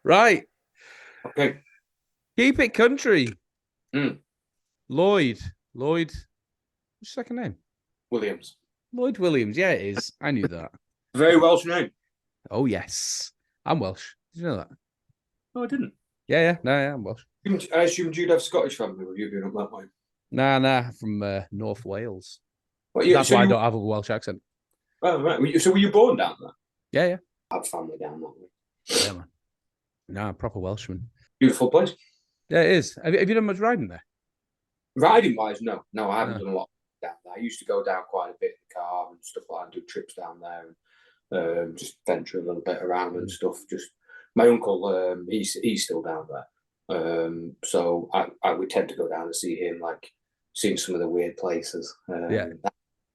Right. Okay. Keep it country. Mm. Lloyd. Lloyd. What's your second name? Williams. Lloyd Williams. Yeah, it is. I knew that. Very Welsh name. Oh, yes. I'm Welsh. Did you know that? No, I didn't. Yeah. No, yeah, I'm Welsh. I assumed you'd have Scottish family with you being up that way. Nah, from North Wales. Well, That's why I don't have a Welsh accent. Oh, right. So were you born down there? Yeah. I have family down that way. Yeah, man. No, proper Welshman. Beautiful place. Yeah, it is. Have you done much riding there? Riding wise, no, I haven't No. done a lot down there. I used to go down quite a bit in the car and stuff like that, do trips down there and just venture a little bit around and stuff. Just my uncle, he's still down there. So I would tend to go down and see him, like seeing some of the weird places. Yeah.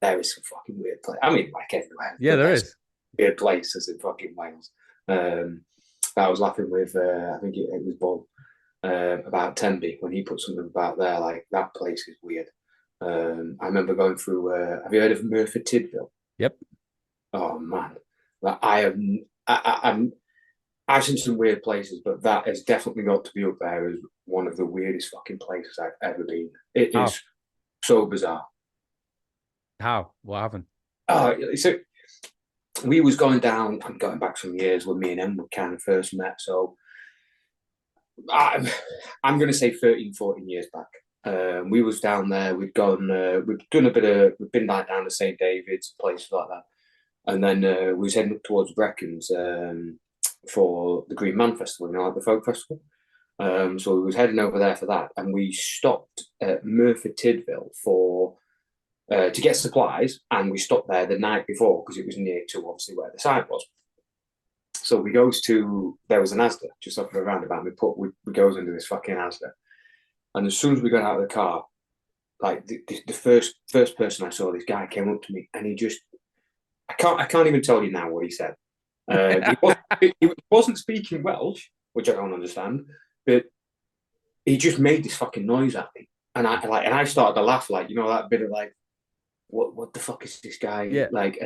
There is some fucking weird place. I mean, like everywhere. Yeah, there is. Weird places in fucking Wales. I was laughing with, I think it was Bob about Tenby when he put something about there. Like that place is weird. I remember going through. Have you heard of Merthyr Tydfil? Yep. Oh man, like I've seen some weird places, but that has definitely got to be up there as one of the weirdest fucking places I've ever been. It How? is so bizarre. How? What happened? So we was going down. I'm going back some years when me and Em were kind of first met. So I'm going to say 13, 14 years back. We was down there. We'd done a bit of. We'd been like down to St David's, places like that, and then we was heading up towards Brecons for the Green Man Festival, like the folk festival. So we was heading over there for that, and we stopped at Merthyr Tydfil for to get supplies, and we stopped there the night before because it was near to obviously where the site was. So we goes to there was an Asda just off the roundabout. We goes into this fucking Asda, and as soon as we got out of the car, like the first person I saw, this guy came up to me, and he just I can't even tell you now what he said. He wasn't speaking Welsh, which I don't understand, but he just made this fucking noise at me, and I started to laugh, like that bit of like, what the fuck is this guy Yeah. like?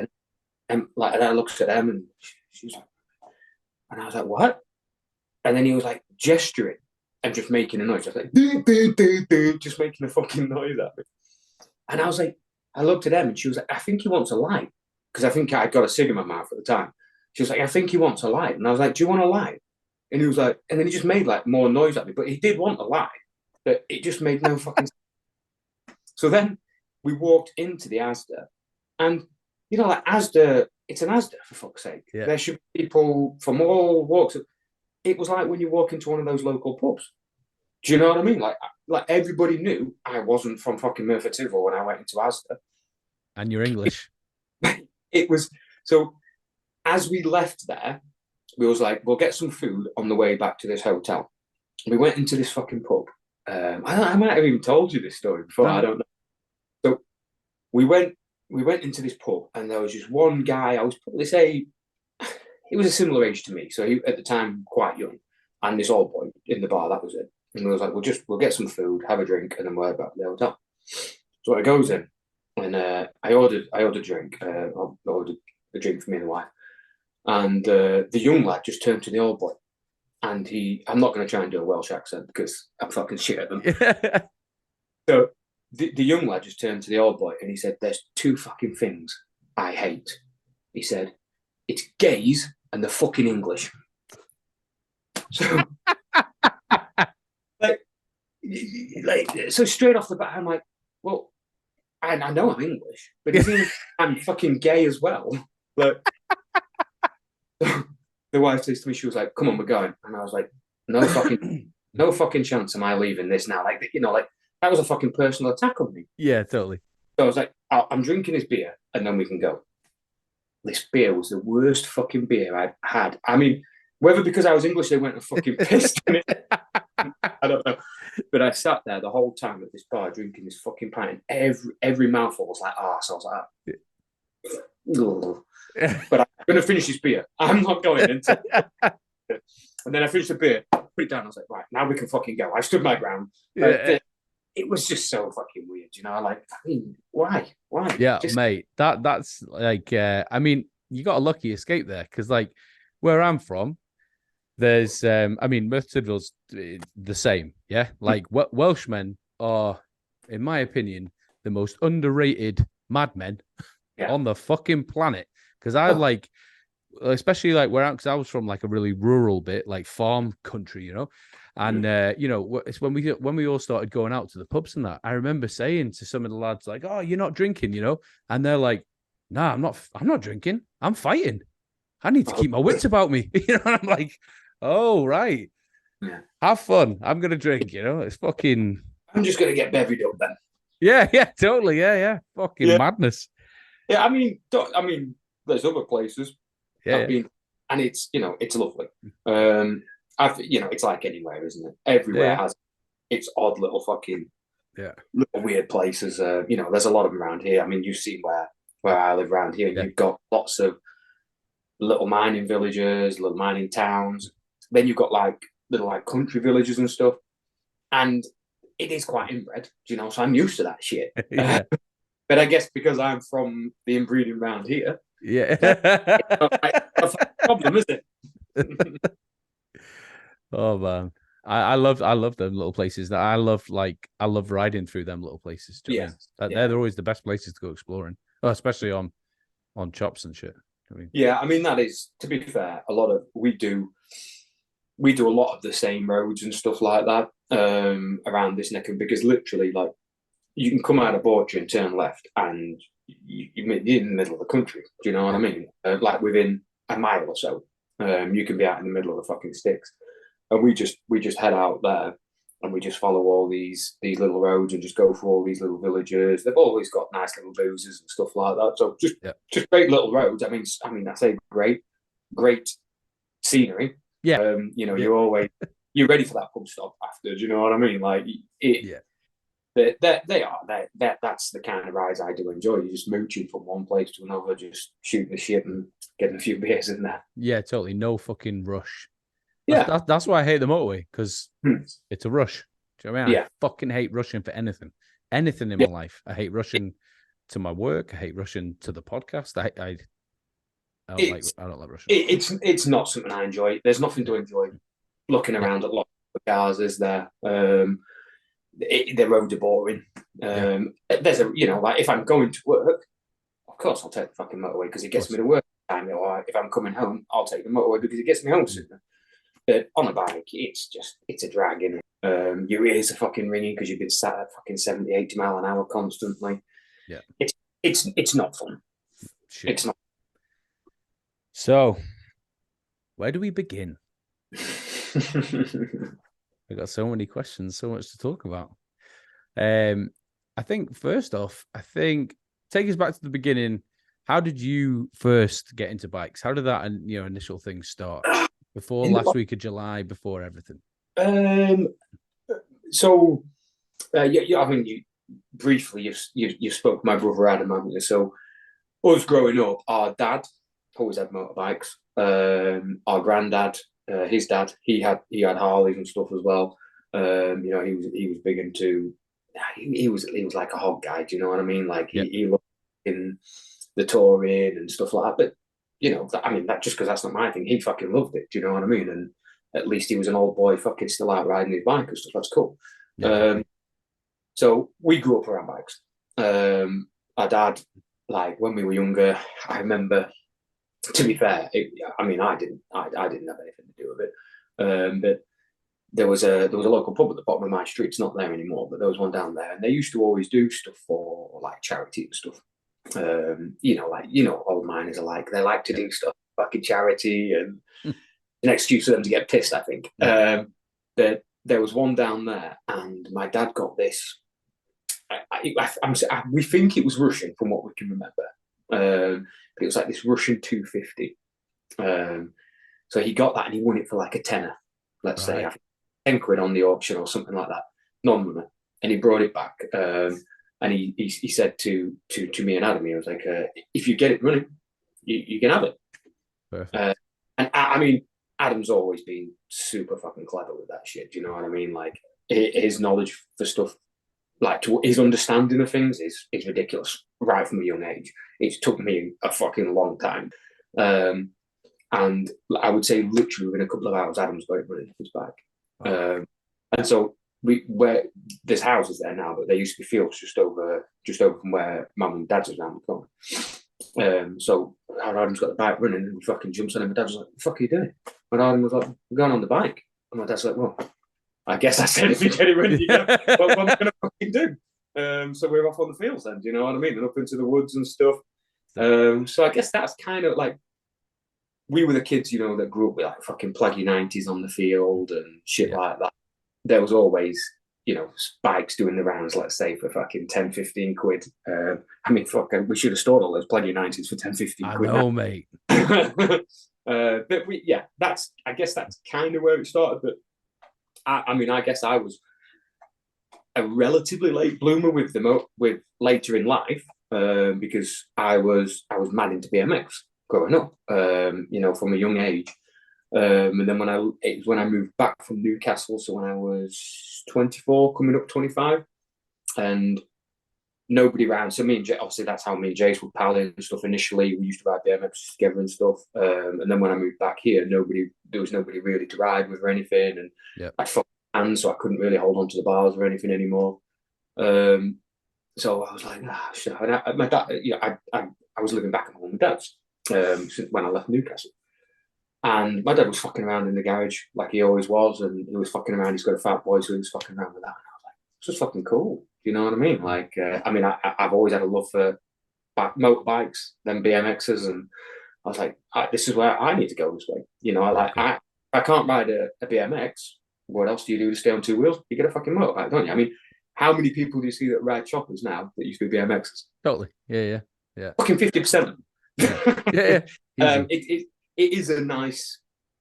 And like, and I looked at them, and she was like, and I was like, what? And then he was like gesturing and just making a noise, just like just making a fucking noise at me. And I was like, I looked at them, and she was like, I think he wants a light, because I think I'd got a cig in my mouth at the time. She was like, I think he wants a light. And I was like, do you want a light? And he was like, and then he just made like more noise at me, but he did want a light, but it just made no fucking sense. So then we walked into the Asda, and like Asda, it's an Asda, for fuck's sake. Yeah. There should be people from all walks. It was like when you walk into one of those local pubs. Do you know what I mean? Like everybody knew I wasn't from fucking Merthyr Tydfil when I went into Asda. And you're English. It was so. As we left there, we was like, we'll get some food on the way back to this hotel. We went into this fucking pub. I might have even told you this story before. No. I don't know. So we went into this pub, and there was just one guy. I was probably say he was a similar age to me, so he at the time quite young, and this old boy in the bar. That was it. And we was like, we'll get some food, have a drink, and then we'll head back to the hotel. So I goes in, and I ordered a drink. I ordered a drink for me and the wife. And the young lad just turned to the old boy, and I'm not going to try and do a Welsh accent because I'm fucking shit at them. So the young lad just turned to the old boy, and he said, there's two fucking things I hate. He said, it's gays and the fucking English. So so straight off the bat, I'm like, well, I know I'm English, but it seems I'm fucking gay as well. But the wife says to me, she was like, come on, we're going. And I was like, no fucking chance am I leaving this now. Like, like that was a fucking personal attack on me. Yeah, totally. So I was like, I'm drinking this beer and then we can go. This beer was the worst fucking beer I'd had. I mean, whether because I was English, they went and fucking pissed in it. I don't know. But I sat there the whole time at this bar drinking this fucking pint, and every mouthful was like arse. I was like, oh. But I'm going to finish this beer. I'm not going into it. And then I finished the beer, put it down. I was like, right, now we can fucking go. I stood my ground. It was just so fucking weird, like, I mean, why? Yeah, mate, that's like, I mean, you got a lucky escape there, because like where I'm from, There's, I mean, Merthyr Tydfil's the same, yeah. Like Welshmen are, in my opinion, the most underrated madmen Yeah. on the fucking planet. Because I Oh, like, especially like where because I was from like a really rural bit, like farm country, and it's when we all started going out to the pubs and that. I remember saying to some of the lads like, "Oh, you're not drinking," and they're like, "Nah, I'm not drinking. I'm fighting. I need to keep my wits about me." And I'm like, "Oh, right. yeah. Have fun. I'm gonna drink." It's fucking I'm just gonna get bevied up then. yeah, yeah, totally, yeah, yeah, fucking Yeah. madness. Yeah. I mean, there's other places Yeah, I've yeah, been, and it's lovely. It's like anywhere, isn't it? yeah, Everywhere yeah, has its odd little fucking yeah, little weird places. There's a lot of them around here. I mean, you've seen where I live around here, and yeah. you've got lots of little mining villages, little mining towns. Then you've got like little like country villages and stuff, and it is quite inbred, So I'm used to that shit. Yeah, But I guess because I'm from the inbreeding around here, then it's yeah. not like a problem, is it? Oh man, I love them little places. That I love riding through them little places. Do you know what I Yeah, mean? That yeah, they're always the best places to go exploring, oh, especially on chops and shit. I mean, yeah. I mean, that is, to be fair, a lot of we do a lot of the same roads and stuff like that around this neck of, because literally, like, you can come out of Borcher and turn left, and you're in the middle of the country. Do you know what yeah, I mean? Like within a mile or so, you can be out in the middle of the fucking sticks. And we just head out there, and we just follow all these little roads and just go through all these little villages. They've always got nice little boozes and stuff like that. So yeah, just great little roads. I say great scenery. yeah, yeah, You're ready for that pub stop after. Do you know what I mean? Like it, yeah. that's the kind of rides I do enjoy. You're just mooching from one place to another, just shooting the shit and getting a few beers in there. Yeah, totally. No fucking rush. Yeah. That's why I hate the motorway because Hmm. it's a rush. Do you know what I mean? I Yeah. fucking hate rushing for anything. Anything in my Yeah. life. I hate rushing to my work. I hate rushing to the podcast. It's I don't like rushing. it's not something I enjoy. There's nothing to enjoy looking Yeah, around at lots of cars, is there? The roads are boring. yeah, of There's like, if I'm going to work, of course I'll take the fucking motorway because it gets me course. to work time. Or if I'm coming home, I'll take the motorway because it gets me home sooner. But on a bike, it's a drag, innit? Your ears are fucking ringing because you've been sat at fucking 70, 80 mile an hour constantly. Yeah. It's not fun. Shit. It's not. So, where do we begin? I got so many questions, so much to talk about. I think first off, take us back to the beginning. How did you first get into bikes? How did that and initial thing start? Before In the, last week of July, before everything. um, so yeah, I mean, you spoke my brother Adam, haven't you? So us growing up, our dad always had motorbikes. Our granddad, his dad, he had Harleys and stuff as well. He was big into. He was like a hog guy. Do you know what I mean? Like Yeah, he loved in the touring and stuff like that. But that just because that's not my thing. He fucking loved it. Do you know what I mean? And at least he was an old boy, fucking still out riding his bike and stuff. That's cool. yeah, Um, so we grew up around bikes. Our dad, like when we were younger, I remember. To be fair, I didn't have anything to do with it. But there was a local pub at the bottom of my street. It's not there anymore, but there was one down there, and they used to always do stuff for like charity and stuff. Old miners are like, they like to yeah, do stuff fucking charity and an excuse for them to get pissed, I think. yeah. But there was one down there, and my dad got this. We think it was Russian from what we can remember. But it was like this Russian 250. So he got that and he won it for like a tenner, let's say, Right. I think 10 quid on the auction or something like that, non-runner. And he brought it back. And he said to me and Adam, he was like, if you get it running, you can have it. Perfect. And I mean, Adam's always been super fucking clever with that shit. Do you know what I mean? Like his knowledge for stuff, like his understanding of things is ridiculous right from a young age. It took me a fucking long time. And I would say literally within a couple of hours, Adam's got it running off his bike. And so where this house is there now, but there used to be fields just over from where Mum and Dad's was around the corner. So Adam's got the bike running and he fucking jumps on him. My dad was like, "What the fuck are you doing?" And Adam was like, "We're going on the bike." And my dad's like, "Well, I guess I said if you get it ready, what am I going to fucking do?" So we're off on the fields then, do you know what I mean? And up into the woods and stuff. So I guess that's kind of like, we were the kids, you know, that grew up with like fucking plaggy 90s on the field and shit like that. There was always, you know, bikes doing the rounds, let's say, for fucking 10, 15 quid. I mean, fucking, we should have stored all those plaggy 90s for 10, 15 quid. I know, mate. But I guess that's kind of where it started. But I mean, I guess I was a relatively late bloomer with later in life, because I was mad into BMX growing up, you know, from a young age. And then when I moved back from Newcastle, so when I was 24, coming up 25, and nobody around. So me and Jay, obviously that's how me and Jace would pal in and stuff. Initially, we used to ride BMX together and stuff. And then when I moved back here, there was nobody really to ride with or anything. And I'd fuck hands, so I couldn't really hold on to the bars or anything anymore. So I was like, shit. And my dad, you know, I was living back at home with Dad's when I left Newcastle. And my dad was fucking around in the garage like he always was, and he was fucking around. He's got a fat boy, so he was fucking around with that. And I was like, this is fucking cool. Do you know what I mean? Like, I mean, I've always had a love for motorbikes, then BMXs, and I was like, this is where I need to go this way. You know, I can't ride a BMX. What else do you do to stay on two wheels? You get a fucking motorbike, don't you? I mean, how many people do you see that ride choppers now that used to be BMXs? Totally. Yeah. Fucking 50% of them. Yeah. It is a nice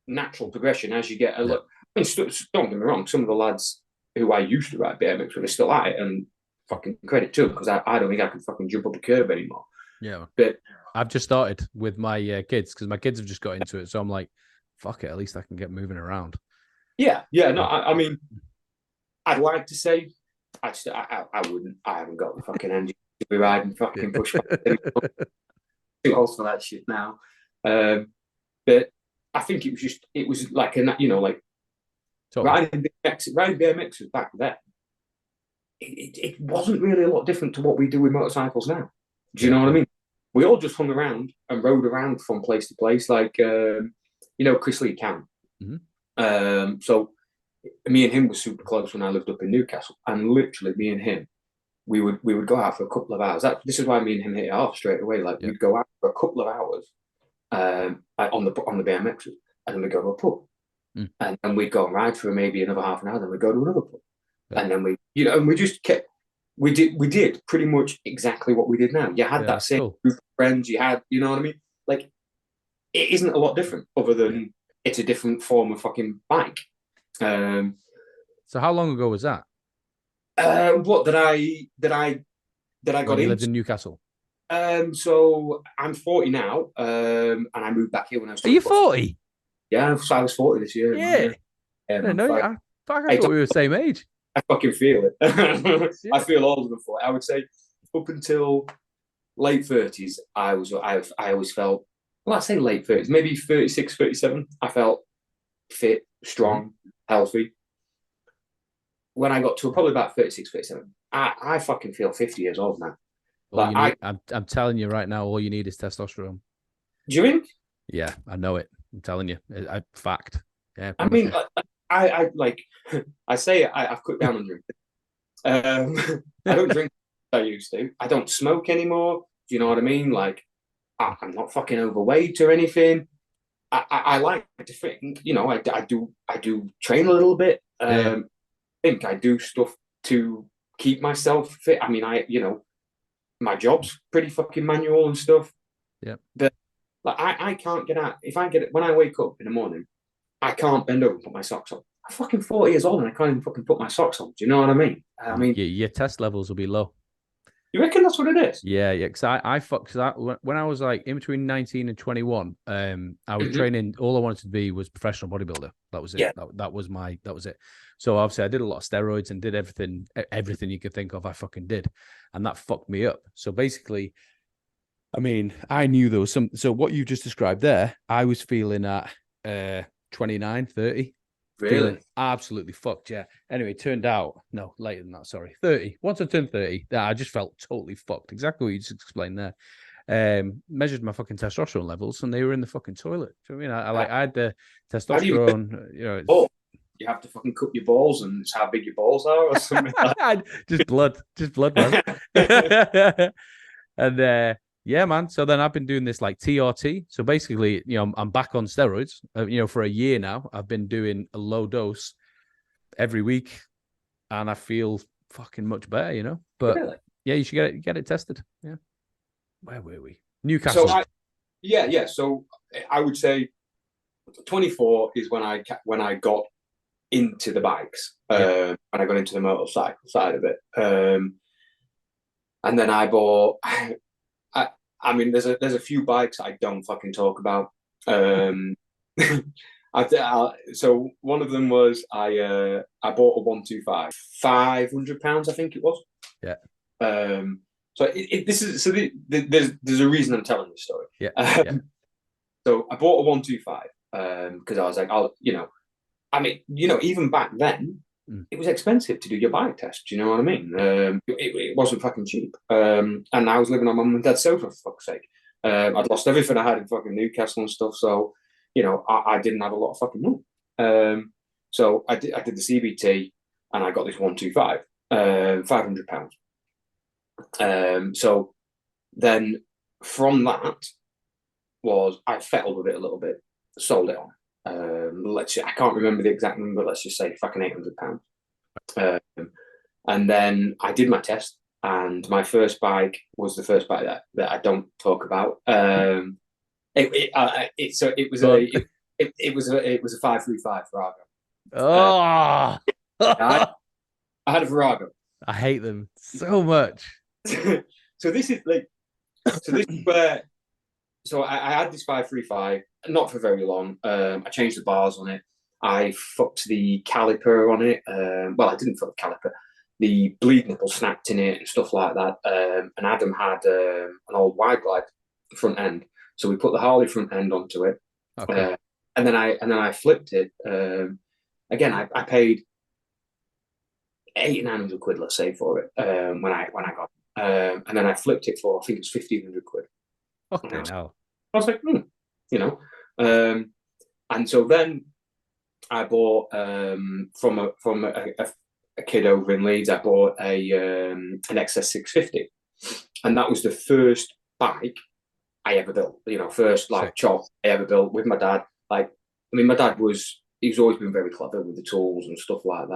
natural progression as you get a look. I mean, don't get me wrong, some of the lads who I used to ride BMX with are still at it, and fucking credit to them, because I don't think I can fucking jump up a curb anymore. Yeah. But I've just started with my kids, because my kids have just got into it. So I'm like, fuck it, at least I can get moving around. Yeah. No, I mean, I'd like to say, I wouldn't. I haven't got the fucking engine to be riding fucking push. Too old for that shit now. But I think it was like like totally. riding BMX was back then. It wasn't really a lot different to what we do with motorcycles now. Do you know what I mean? We all just hung around and rode around from place to place, like Chris Lee County. Mm-hmm. So me and him were super close when I lived up in Newcastle, and literally me and him, we would go out for a couple of hours. This is why me and him hit it off straight away. Like we'd go out for a couple of hours on the BMXs, and then we'd go to a pub, and then we'd go and ride for maybe another half an hour. Then we'd go to another pub, and then we just kept. We did pretty much exactly what we did now. You had that same group of friends. You had, you know what I mean? Like, it isn't a lot different, other than it's a different form of fucking bike. So how long ago was that? What did I got when you lived in Newcastle? So I'm 40 now, and I moved back here when I was. Are you 40? Yeah, so I was 40 this year. Yeah. I thought we were the same age. I fucking feel it. I feel older than 40. I would say up until late 30s, I always felt, well, I'd say late 30s, maybe 36, 37. I felt fit, strong, healthy. When I got to probably about 36, 37, I fucking feel 50 years old now. I'm telling you right now, all you need is testosterone. Do you think? Yeah, I know it. I'm telling you. Fact. Yeah. I mean, I like, I say I've cut down on drinking. I don't drink like I used to. I don't smoke anymore. Do you know what I mean? Like, I'm not fucking overweight or anything. I like to think, I do train a little bit. I think I do stuff to keep myself fit. I mean, my job's pretty fucking manual and stuff. Yeah. But like, I can't get out. When I wake up in the morning, I can't bend over and put my socks on. I'm fucking 40 years old and I can't even fucking put my socks on. Do you know what I mean? I mean, your test levels will be low. You reckon that's what it is? Yeah. Because when I was like in between 19 and 21, I was training. All I wanted to be was professional bodybuilder. That was it. Yeah. That was it. So obviously I did a lot of steroids and did everything you could think of. I fucking did, and that fucked me up. So basically, I mean, I knew there was some. So what you just described there, I was feeling at 29, 30. Feeling Really? absolutely fucked. Yeah. Anyway, it turned out, no, later than that, sorry. 30. Once I turned 30, I just felt totally fucked. Exactly what you just explained there. Measured my fucking testosterone levels and they were in the fucking toilet. Do you know what I mean? I had the How do you testosterone, you know, oh, you have to fucking cut your balls and it's how big your balls are or something like just blood, man. that. And yeah, man. So then I've been doing this like TRT. So basically, you know, I'm back on steroids. You know, for a year now, I've been doing a low dose every week, and I feel fucking much better. You know, but Really? yeah, you should get it tested. Yeah. Where were we? So Newcastle. yeah. So I would say 24 is when I got into the bikes. Yeah. When I got into the motorcycle side of it. And then I bought. I mean, there's a few bikes I don't fucking talk about. So one of them was I bought a 125, £500 I think it was. Yeah. So this is there's a reason I'm telling this story. Yeah. Yeah. So I bought a 125 because I was like, I mean, even back then, it was expensive to do your bike test. Do you know what I mean? It wasn't fucking cheap. And I was living on my mum and dad's sofa, for fuck's sake. I'd lost everything I had in fucking Newcastle and stuff. So, I didn't have a lot of fucking money. So I did the CBT and I got this 125, £500. So then from that I fettled with it a little bit, sold it on. I can't remember the exact number. Let's just say fucking £800. And then I did my test, and my first bike was the first bike that I don't talk about. It was a 535 Virago. Oh, I had a Virago. I hate them so much. So this is where. So I had this 535, not for very long. I changed the bars on it. I fucked the caliper on it. Well, I didn't fuck the caliper. The bleed nipple snapped in it and stuff like that. And Adam had an old wide glide front end, so we put the Harley front end onto it. Okay. And then I flipped it. Again, I paid £800-900, let's say, for it when I got it. And then I flipped it for, I think it was £1,500. Okay, now. I was like, and so then I bought from a kid over in Leeds. I bought an XS650, and that was the first bike I ever built. First chop I ever built with my dad. My dad he's always been very clever with the tools and stuff like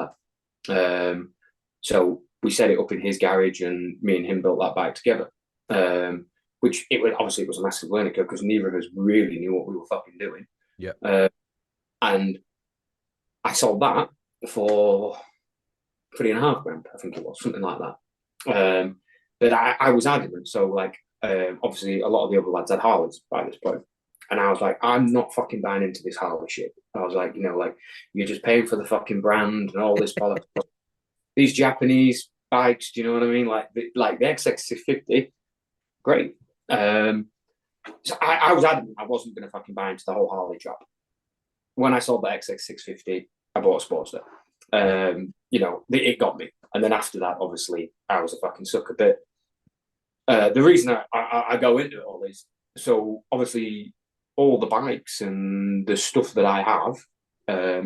that. So we set it up in his garage, and me and him built that bike together. Which it was a massive learning curve because neither of us really knew what we were fucking doing. Yeah. And I sold that for £3.5 grand, I think it was, something like that. But I was adamant. So obviously a lot of the other lads had Harleys by this point. And I was like, I'm not fucking buying into this Harley shit. I was like, you're just paying for the fucking brand and all this bollocks. These Japanese bikes, do you know what I mean? Like the XX650, great. So I was adamant I wasn't going to fucking buy into the whole Harley job. When I sold the XX650, I bought a Sportster. It got me. And then after that, obviously, I was a fucking sucker. But the reason I go into it all is, so obviously all the bikes and the stuff that I have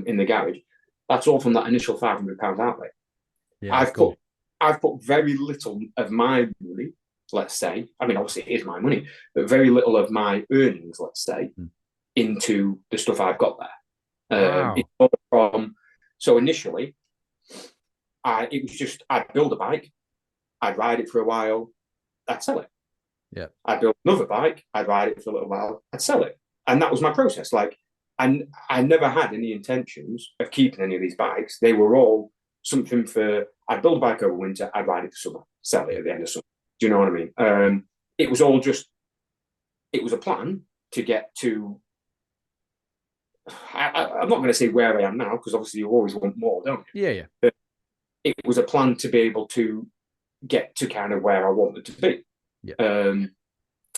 in the garage, that's all from that initial £500 outlay. Yeah, I've put very little of my money, let's say. I mean, obviously it is my money, but very little of my earnings, let's say, into the stuff I've got there. Wow. So initially, it was just I'd build a bike, I'd ride it for a while, I'd sell it. Yeah. I'd build another bike, I'd ride it for a little while, I'd sell it. And that was my process. And I never had any intentions of keeping any of these bikes. They were all something I'd build a bike over winter, I'd ride it for summer, sell it at the end of summer. Do you know what I mean? It was all it was a plan to get to, I'm not going to say where I am now, because obviously you always want more, don't you? Yeah. But it was a plan to be able to get to kind of where I wanted to be. Yeah.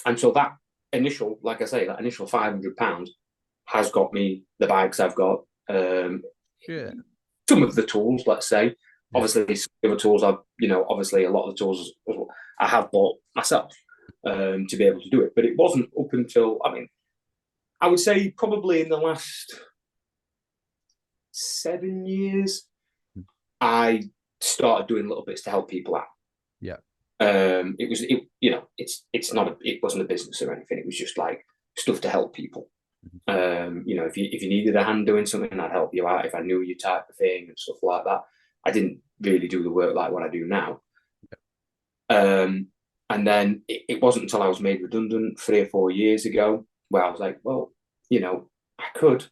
And so that initial, like I say, that initial £500 has got me the bikes I've got. Yeah. Some of the tools, let's say. Yeah. Obviously, some of the tools obviously a lot of the tools I have bought myself to be able to do it. But it wasn't up until, I would say probably in the last 7 years, I started doing little bits to help people out. Yeah. It wasn't a business or anything. It was just like stuff to help people. If you needed a hand doing something, I'd help you out if I knew your type of thing and stuff like that. I didn't really do the work like what I do now. And then it wasn't until I was made redundant 3 or 4 years ago where I was like, well, I could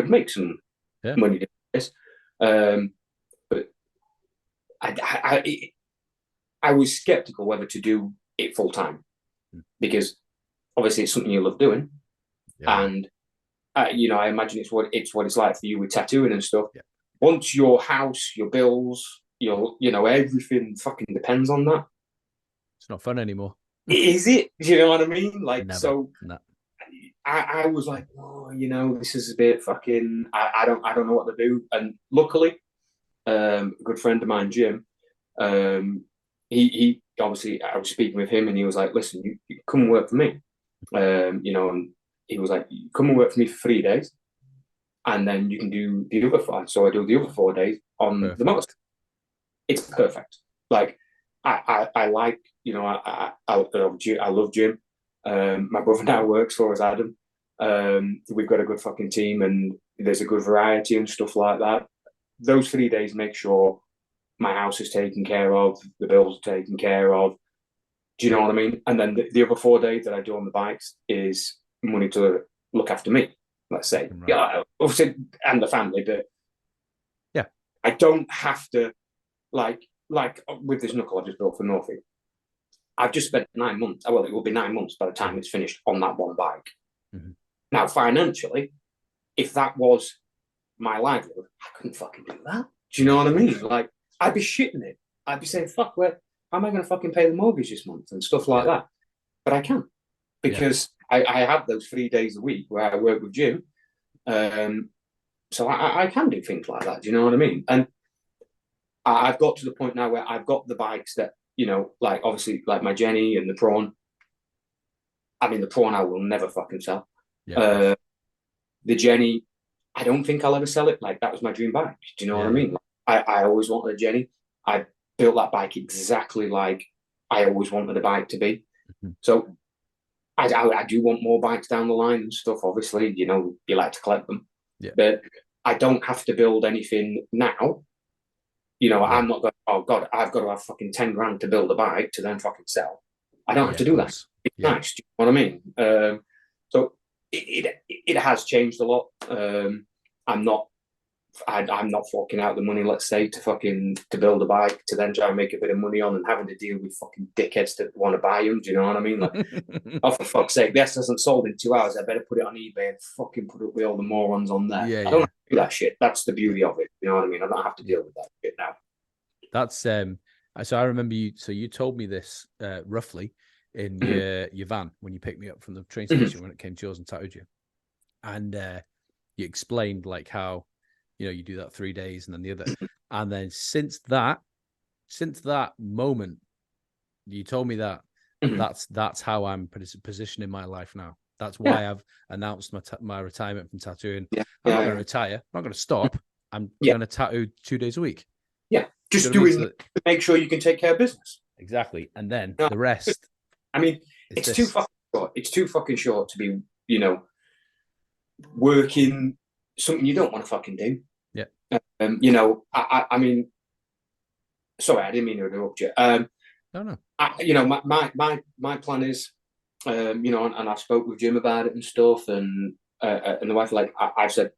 make some money doing this. But I was skeptical whether to do it full time because obviously it's something you love doing, and I imagine it's what it's like for you with tattooing and stuff. Yeah. Once your house, your bills, everything fucking depends on that. It's not fun anymore. Is it? Do you know what I mean? Like, Never. so No. I was like, oh, this is a bit fucking. I don't know what to do. And luckily, a good friend of mine, Jim, he obviously, I was speaking with him, and he was like, listen, you come and work for me, and he was like, come and work for me for 3 days, and then you can do the other 4. So I do the other 4 days on the motorcycle. It's perfect. Like I like, I love Jim. My brother now works for us, Adam. We've got a good fucking team, and there's a good variety and stuff like that. Those 3 days make sure my house is taken care of, the bills are taken care of. Do you know what I mean? And then the other 4 days that I do on the bikes is money to look after me, let's say. Right. Yeah, obviously, and the family, but yeah, I don't have to, like with this knuckle I just built for Northie. I've just spent 9 months. Well, it will be 9 months by the time it's finished on that one bike. Mm-hmm. Now, financially, if that was my livelihood, I couldn't fucking do that. Do you know what I mean? Like, I'd be shitting it. I'd be saying, fuck, how am I going to fucking pay the mortgage this month and stuff like that? But I can, because I have those 3 days a week where I work with Jim. So I can do things like that. Do you know what I mean? And I've got to the point now where I've got the bikes that, like obviously like my Jenny and the prawn. I mean, the prawn I will never fucking sell. Yeah. The Jenny, I don't think I'll ever sell it. Like, that was my dream bike. Do you know what I mean? Like, I always wanted a Jenny. I built that bike exactly like I always wanted a bike to be. Mm-hmm. So I do want more bikes down the line and stuff. Obviously, you like to collect them. Yeah. But I don't have to build anything now. I'm not going, oh God, I've got to have fucking 10 grand to build a bike to then fucking sell. I don't have to do that. It's nice. Do you know what I mean? So it has changed a lot. I'm not forking out the money, let's say, to build a bike to then try and make a bit of money on and having to deal with fucking dickheads that want to buy them. Do you know what I mean? Like, oh, for fuck's sake, this hasn't sold in 2 hours. I better put it on eBay and fucking put up with all the morons on there. I don't have to do that shit. That's the beauty of it. You know what I mean? I don't have to deal with that shit now. That's so I remember you. So you told me this roughly in your van when you picked me up from the train station when it came to yours and tattooed you, and you explained like how you do that 3 days and then the other, and then since that moment you told me that, that's how I'm positioning my life now. That's why I've announced my retirement from tattooing. I'm not going to retire. I'm not going to stop. I'm going to tattoo 2 days a week. Yeah, just doing to make sure you can take care of business. Exactly, and then the rest. I mean, it's too fucking short. It's too fucking short to be, working something you don't want to fucking do. Yeah. I mean, sorry, I didn't mean to interrupt you. No. My plan is, and I spoke with Jim about it and stuff, and the wife, like I've said,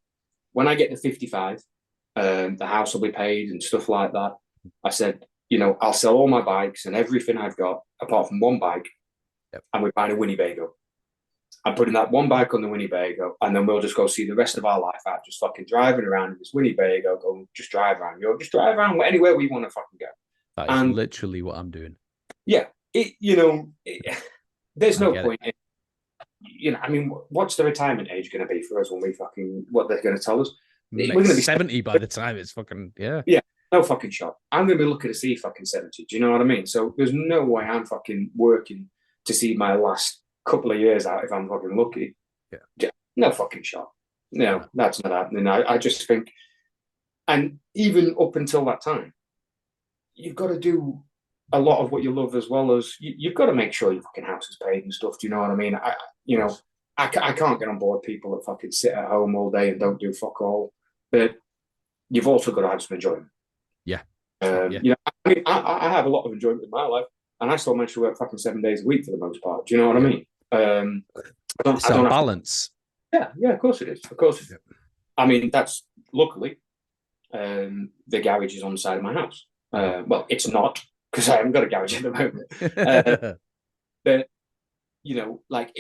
when I get to 55, the house will be paid and stuff like that. I said, I'll sell all my bikes and everything I've got apart from one bike, and we're buying a Winnebago. I'm putting that one bike on the Winnebago, and then we'll just go see the rest of our life out, just fucking driving around in this Winnebago, just drive around. Just drive around anywhere we want to fucking go. That is literally what I'm doing. Yeah, there's I no get point in, I mean, what's the retirement age going to be for us when we fucking, what they're going to tell us? We're going to be 70 by the time it's fucking, yeah. Yeah, no fucking shot. I'm going to be looking to see fucking 70. Do you know what I mean? So there's no way I'm fucking working to see my last couple of years out if I'm fucking lucky. Yeah. No fucking shot. No, that's not happening. I just think, and even up until that time, you've got to do a lot of what you love as well as you've got to make sure your fucking house is paid and stuff. Do you know what I mean? I can't get on board people that fucking sit at home all day and don't do fuck all. But you've also got to have some enjoyment. Yeah. I mean, I have a lot of enjoyment in my life, and I still manage to work fucking 7 days a week for the most part. Do you know what I mean? I don't balance. Yeah, of course it is. Of course it is. Yeah. I mean, that's luckily the garage is on the side of my house. Well, it's not because I haven't got a garage at the moment. But like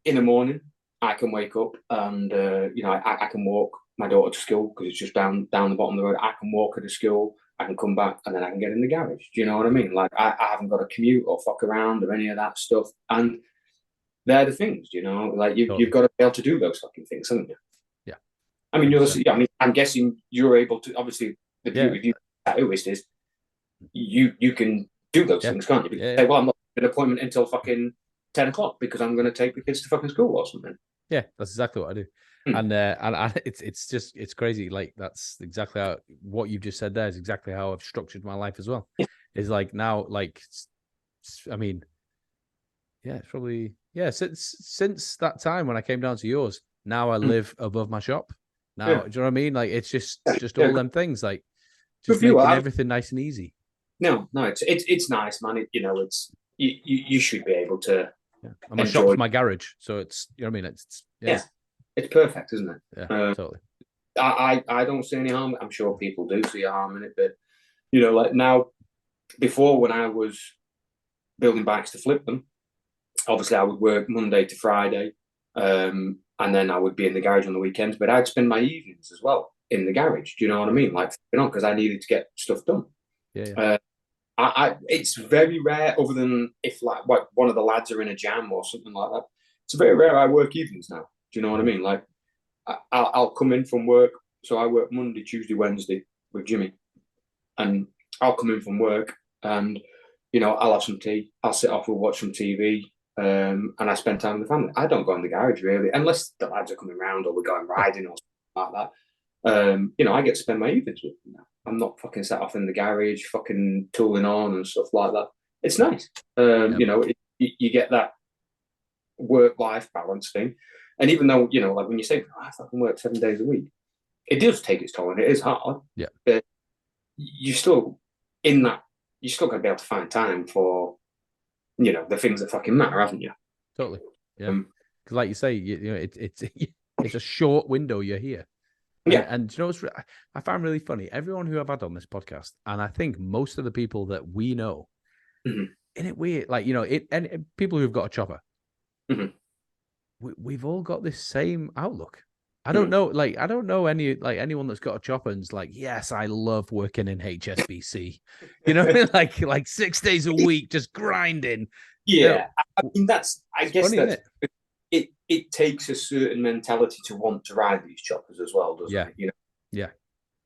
in the morning, I can wake up and I can walk my daughter to school because it's just down the bottom of the road. I can walk her to school. I can come back and then I can get in the garage. Do you know what I mean? Like I haven't got to commute or fuck around or any of that stuff. And they're the things, like you've got to be able to do those fucking things, haven't you? Yeah. I mean, I'm guessing you're able to. Obviously, the beauty of you tattooist is you can do those things, can't you? Say, well, I'm not at an appointment until fucking 10 o'clock because I'm going to take the kids to fucking school or something. Yeah, that's exactly what I do. And it's crazy. Like that's exactly what you've just said there is exactly how I've structured my life as well. Is like now, like, I mean, it's probably since that time when I came down to yours. Now I live above my shop. Now, do you know what I mean? Like it's just all them things, like just making everything nice and easy. No, it's nice, man. It's you should be able to. Yeah. And my shop's my garage, so it's what I mean. It's perfect, isn't it? Yeah, totally. I don't see any harm. I'm sure people do see harm in it, but like now, before when I was building bikes to flip them, obviously I would work Monday to Friday, and then I would be in the garage on the weekends. But I'd spend my evenings as well in the garage. Do you know what I mean? Like because I needed to get stuff done. Yeah. It's very rare, other than if like one of the lads are in a jam or something like that. It's very rare I work evenings now. Do you know what I mean? Like I'll come in from work. So I work Monday, Tuesday, Wednesday with Jimmy, and I'll come in from work and I'll have some tea. I'll sit off, we'll watch some TV, and I spend time with the family. I don't go in the garage really, unless the lads are coming around or we're going riding or something like that. I get to spend my evenings with them now. I'm not fucking sat off in the garage, fucking tooling on and stuff like that. It's nice. You get that work-life balance thing. And even though, like when you say, I fucking work 7 days a week, it does take its toll and it is hard. Yeah. But you're still in that, you're still going to be able to find time for, the things that fucking matter, haven't you? Totally. Yeah. Because like you say, it's a short window you're here. Yeah. And what's I find really funny? Everyone who I've had on this podcast, and I think most of the people that we know, mm-hmm. isn't it weird? Like, and people who've got a chopper, mm-hmm. we've all got this same outlook. I don't know, like, I don't know anyone that's got a chopper and's like, yes, I love working in HSBC. like 6 days a week, just grinding. Yeah. I mean, I guess funny, that's it takes a certain mentality to want to ride these choppers as well, doesn't it? Yeah.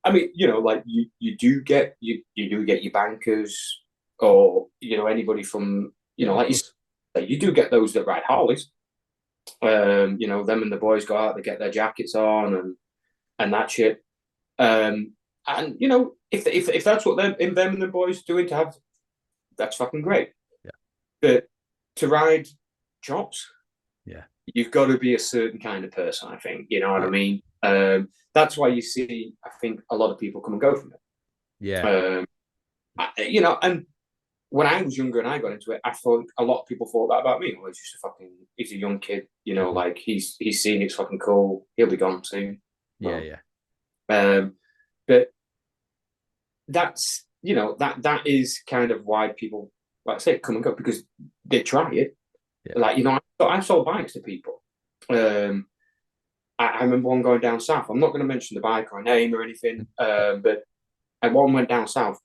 I mean, like you do get your bankers or anybody from like you do get those that ride Harleys. Them and the boys go out, they get their jackets on and that shit. And if that's what them and the boys doing to have, that's fucking great. Yeah. But to ride chops, yeah, you've got to be a certain kind of person, I think. You know what I mean? That's why you see, I think, a lot of people come and go from it. Yeah. And when I was younger and I got into it, I thought a lot of people thought that about me. Well, he's a young kid, like he's seen it's fucking cool. He'll be gone soon. Yeah. But that's, that is kind of why people, like I say, come and go because they try it. Yeah. Like, I sold bikes to people. I remember one going down south. I'm not going to mention the bike or a name or anything, but one went down south.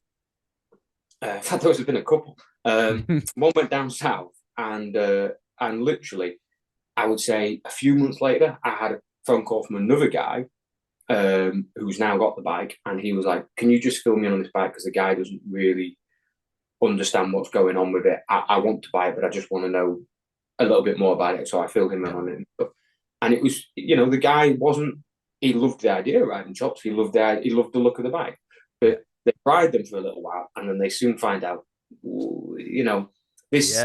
In fact, those have been a couple. One went down south and And literally, I would say a few months later, I had a phone call from another guy who's now got the bike, and he was like, "Can you just fill me in on this bike? Because the guy doesn't really understand what's going on with it. I want to buy it, but I just want to know a little bit more about it." So I filled him in on it. And it was, the guy wasn't. He loved the idea of riding chops. He loved the look of the bike. But they ride them for a little while, and then they soon find out, this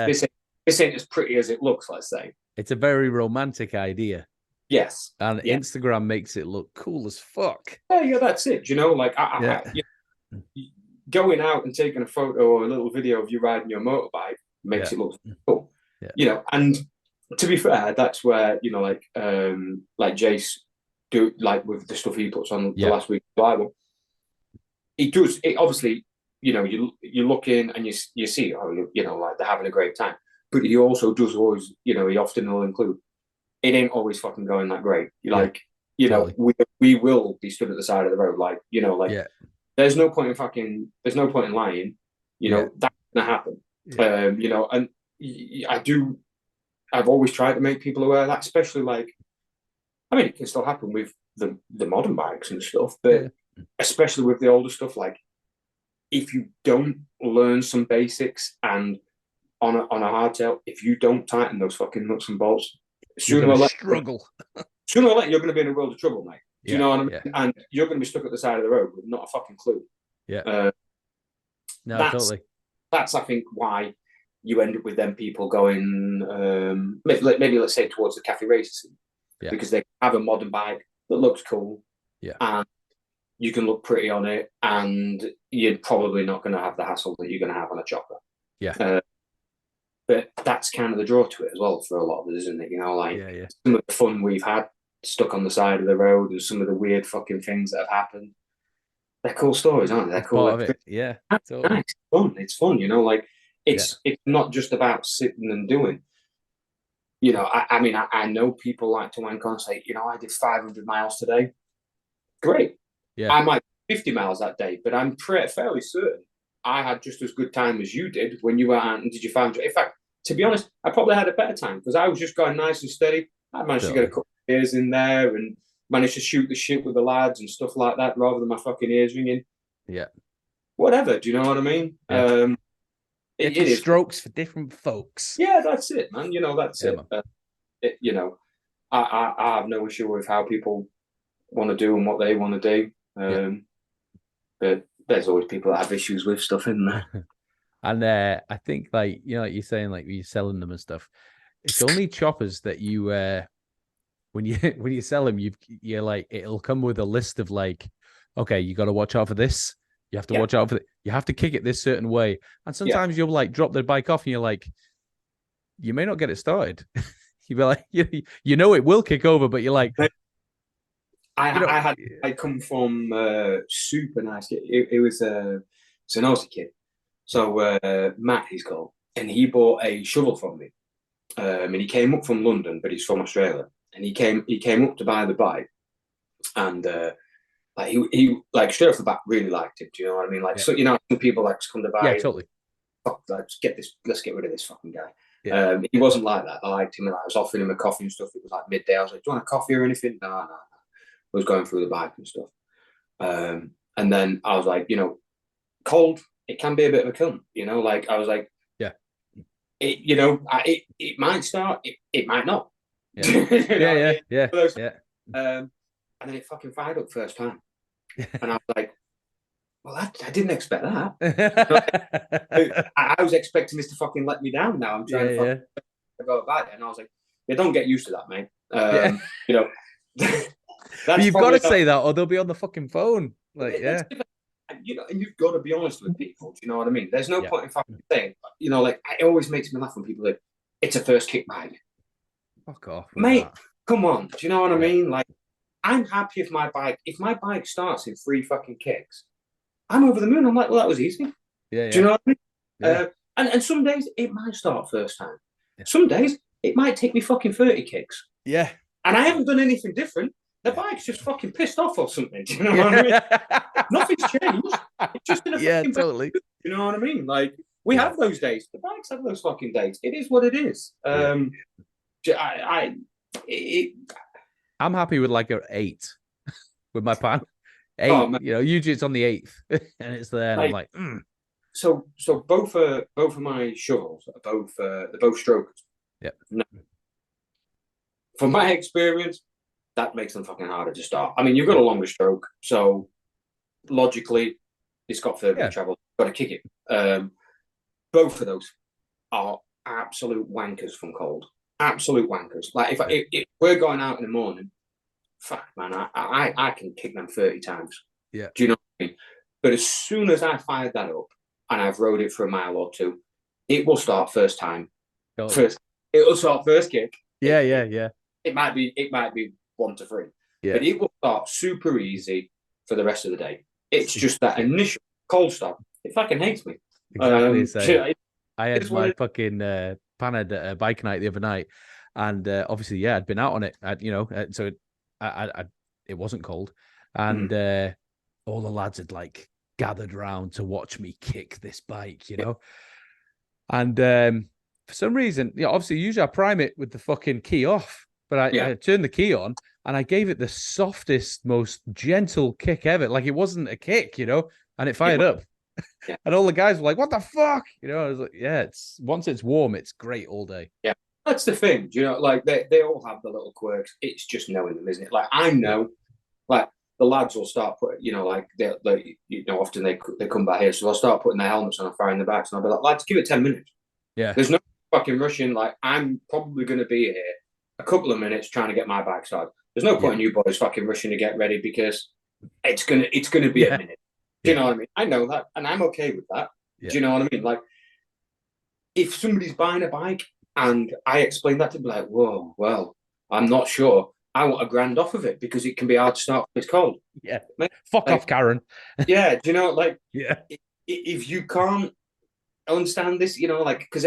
ain't as pretty as it looks. Let's say it's a very romantic idea. Yes, and Instagram makes it look cool as fuck. Yeah, that's it. Like going out and taking a photo or a little video of you riding your motorbike makes it look cool. Yeah. And to be fair, that's where like Jace do, like with the stuff he puts on the last week's Bible. He does it. Obviously, you look in and you see, like they're having a great time. But he also does always, he often will include, it ain't always fucking going that great. Totally. We will be stood at the side of the road, there's no point in lying. That's gonna happen. And I've always tried to make people aware of that, especially it can still happen with the modern bikes and stuff, but especially with the older stuff, if you don't learn some basics and on a hardtail, if you don't tighten those fucking nuts and bolts, sooner or later you're going to be in a world of trouble, mate. Do you know what I mean? Yeah. And you're going to be stuck at the side of the road with not a fucking clue. Yeah. Totally. That's, I think, why you end up with them people going, maybe let's say towards the cafe racing, because they have a modern bike that looks cool, and you can look pretty on it, and you're probably not going to have the hassle that you're going to have on a chopper. Yeah. But that's kind of the draw to it as well for a lot of us, isn't it? Some of the fun we've had stuck on the side of the road and some of the weird fucking things that have happened. They're cool stories, aren't they? They're cool. Part of it. Yeah. Totally. Nice. It's fun. It's not just about sitting and doing. I know people like to wank on and say, I did 500 miles today. Great. Yeah. I might do 50 miles that day, but I'm fairly certain I had just as good time as you did when you were out and did your 500. In fact, to be honest, I probably had a better time because I was just going nice and steady. I managed to get a couple of beers in there and managed to shoot the shit with the lads and stuff like that rather than my fucking ears ringing. Yeah. Whatever. Do you know what I mean? Yeah. It is strokes for different folks. Yeah, that's it, man. That's it. I have no issue with how people want to do and what they want to do. But there's always people that have issues with stuff, isn't there? And I think, like you're saying, like you're selling them and stuff. It's only choppers that you, when you sell them, you're like, it'll come with a list of okay, you got to watch out for this. You have to watch out for it. You have to kick it this certain way. And sometimes you'll drop the bike off and you're like, you may not get it started. You'll be like, it will kick over, but you're like, I come from super nice kid. It was an Aussie kid. So Matt, he's called, and he bought a shovel from me. And he came up from London, but he's from Australia. And he came up to buy the bike, and he straight off the bat really liked it. Do you know what I mean? So some people like to come to buy. Yeah, totally. Fuck, let's get rid of this fucking guy. Yeah. He wasn't like that. I liked him, and I was offering him a coffee and stuff. It was like midday. I was like, "Do you want a coffee or anything?" No. I was going through the bike and stuff. And then I was like, cold, it can be a bit of a cunt, I was like, it might start, it might not. Yeah. And then it fucking fired up first time. And I was like, well, I didn't expect that. I was expecting this to fucking let me down now. I'm trying to go about it. And I was like, don't get used to that, mate. But you've got to say that, or they'll be on the fucking phone. And you've got to be honest with people. Do you know what I mean? There's no point in fucking saying, it always makes me laugh when people are it's a first kick bike. Fuck off, mate. Come on, do you know what I mean? I'm happy if my bike starts in 3 fucking kicks, I'm over the moon. I'm like, well, that was easy. Yeah. Do you know what I mean? Yeah. And some days it might start first time. Yeah. Some days it might take me fucking 30 kicks. Yeah. And I haven't done anything different. The bike's just fucking pissed off or something. Do you know what I mean? Nothing's changed. It's just in a fucking totally. You know what I mean? We have those days. The bikes have those fucking days. It is what it is. I'm happy with like an 8 with my pan. 8, usually it's on the 8th and it's there, and I'm like, So both of my shovels are they're both strokers. Yeah. No. From my experience, that makes them fucking harder to start. I mean, you've got a longer stroke, so logically, it's got further to travel. Got to kick it. Both of those are absolute wankers from cold. Absolute wankers. Like if we're going out in the morning, fuck man, I can kick them 30 times. Yeah. Do you know what I mean? But as soon as I fired that up and I've rode it for a mile or two, it will start first time. It'll start first kick. Yeah. It might be 1 to 3. Yeah. But it will start super easy for the rest of the day. It's just that initial cold start. It fucking hates me. Exactly. I had my fucking panhead at a bike night the other night, and obviously, I'd been out on it. So it wasn't cold, and all the lads had like gathered round to watch me kick this bike, and for some reason, obviously, usually I prime it with the fucking key off, but I turned the key on and I gave it the softest, most gentle kick ever. Like it wasn't a kick, and it fired up. Yeah. And all the guys were like, "What the fuck?" I was like, "Yeah, once it's warm, it's great all day." Yeah, that's the thing. Like they all have the little quirks. It's just knowing them, isn't it? Like I know, like the lads will start putting, like they often they come back here, so they'll start putting their helmets on and firing the backs, and I'll be like, "Lads, give it 10 minutes." Yeah, there's no fucking rushing. Like I'm probably going to be here a couple of minutes trying to get my bike started. There's no point in you boys fucking rushing to get ready because it's gonna be a minute. Do you know what I mean? I know that, and I'm okay with that. Yeah. Do you know what I mean? Like, if somebody's buying a bike and I explain that to be like, whoa, well, I'm not sure. I want $1,000 off of it because it can be hard to start when it's cold. Yeah. Fuck off, Karen. Yeah. Do you know, like, yeah. If you can't understand this, like, because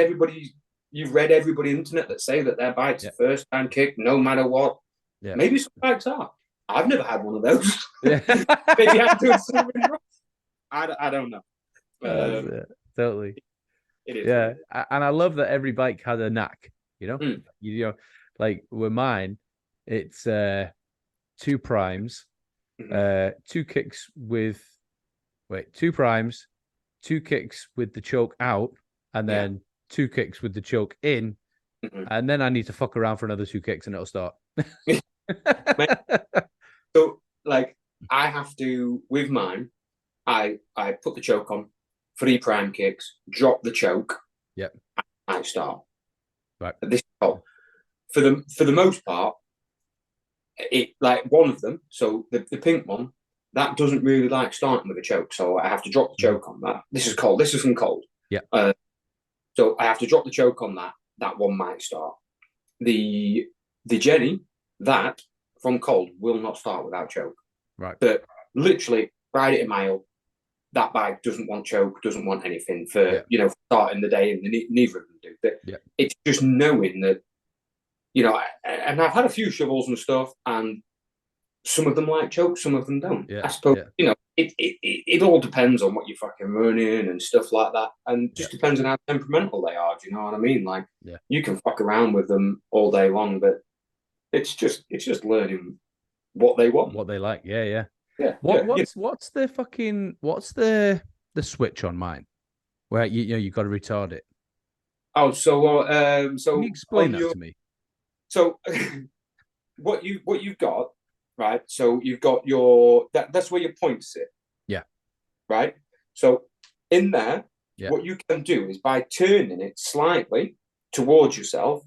you've read everybody on the internet that say that their bike's the first time kick, no matter what. Yeah. Maybe some bikes are. I've never had one of those. Yeah. Maybe I'm doing something wrong. I don't know. Totally. It is. Yeah, and I love that every bike has a knack. Like with mine, it's 2 primes, 2 kicks with 2 primes, 2 kicks with the choke out, and then 2 kicks with the choke in, and then I need to fuck around for another 2 kicks and it'll start. So, like, I have to with mine. I put the choke on, 3 prime kicks, drop the choke. Yep. I start. Right. This for the most part, it like one of them. So the pink one that doesn't really like starting with a choke. So I have to drop the choke on that. This is cold. This is from cold. Yeah. So I have to drop the choke on that. That one might start. The Jenny that from cold will not start without choke. Right. But literally ride it a mile. That bike doesn't want choke, doesn't want anything for starting the day, and neither of them do. But it's just knowing that, and I've had a few shovels and stuff, and some of them like choke, some of them don't. Yeah. I suppose it all depends on what you're fucking running and stuff like that, and just depends on how temperamental they are. Do you know what I mean? Like you can fuck around with them all day long, but it's just learning what they want, what they like. Yeah. Yeah. What's the switch on mine where you got to retard it? Oh, so can you explain that to me? So what you've got, right? So you've got your that's where your points sit. Yeah. Right. So in there, what you can do is by turning it slightly towards yourself,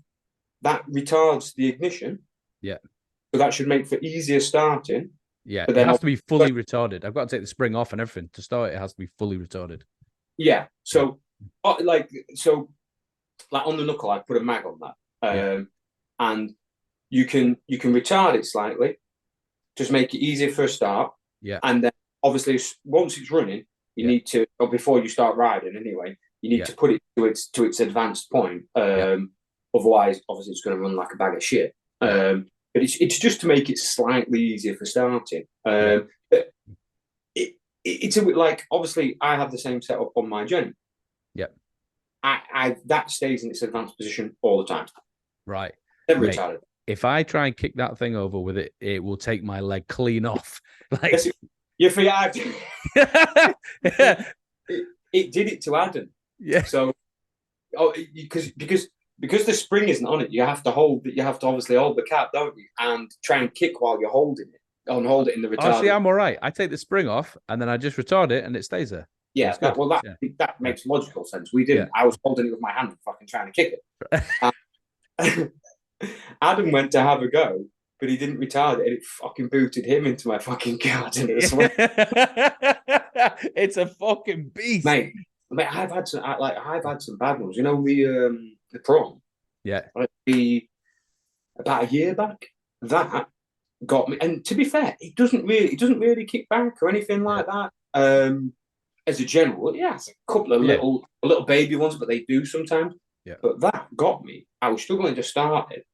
that retards the ignition. Yeah. So that should make for easier starting. Yeah, but it has to be fully retarded. I've got to take the spring off and everything to start. It has to be fully retarded. Yeah. So, like on the knuckle, I put a mag on that, and you can retard it slightly, just make it easier for a start. Yeah. And then obviously once it's running, you need to, or before you start riding anyway, you need to put it to its advanced point. Otherwise, obviously, it's going to run like a bag of shit. But it's just to make it slightly easier for starting. But it's a bit like, obviously, I have the same setup on my Jenny. Yeah. that stays in its advanced position all the time. Right. Never Mate, retarded. if I try and kick that thing over with it, it will take my leg clean off. Like, Yes, you forget. yeah. It did it to Adam. Yeah. So, because the spring isn't on it, you have to obviously hold the cap, don't you? And try and kick while you're holding it. And hold it in the retard. Oh, see, I'm all right. I take the spring off and then I just retard it and it stays there. Yeah, that makes logical sense. We didn't. Yeah. I was holding it with my hand and fucking trying to kick it. Adam went to have a go, but he didn't retard it, and it fucking booted him into my fucking garden as well. It's a fucking beast, mate. I've had some bad ones. You know the prawn. Yeah. About a year back, that got me. And to be fair, it doesn't really kick back or anything like that. As a general, yeah, it's a couple of little baby ones, but they do sometimes. Yeah. But that got me. I was struggling to start it,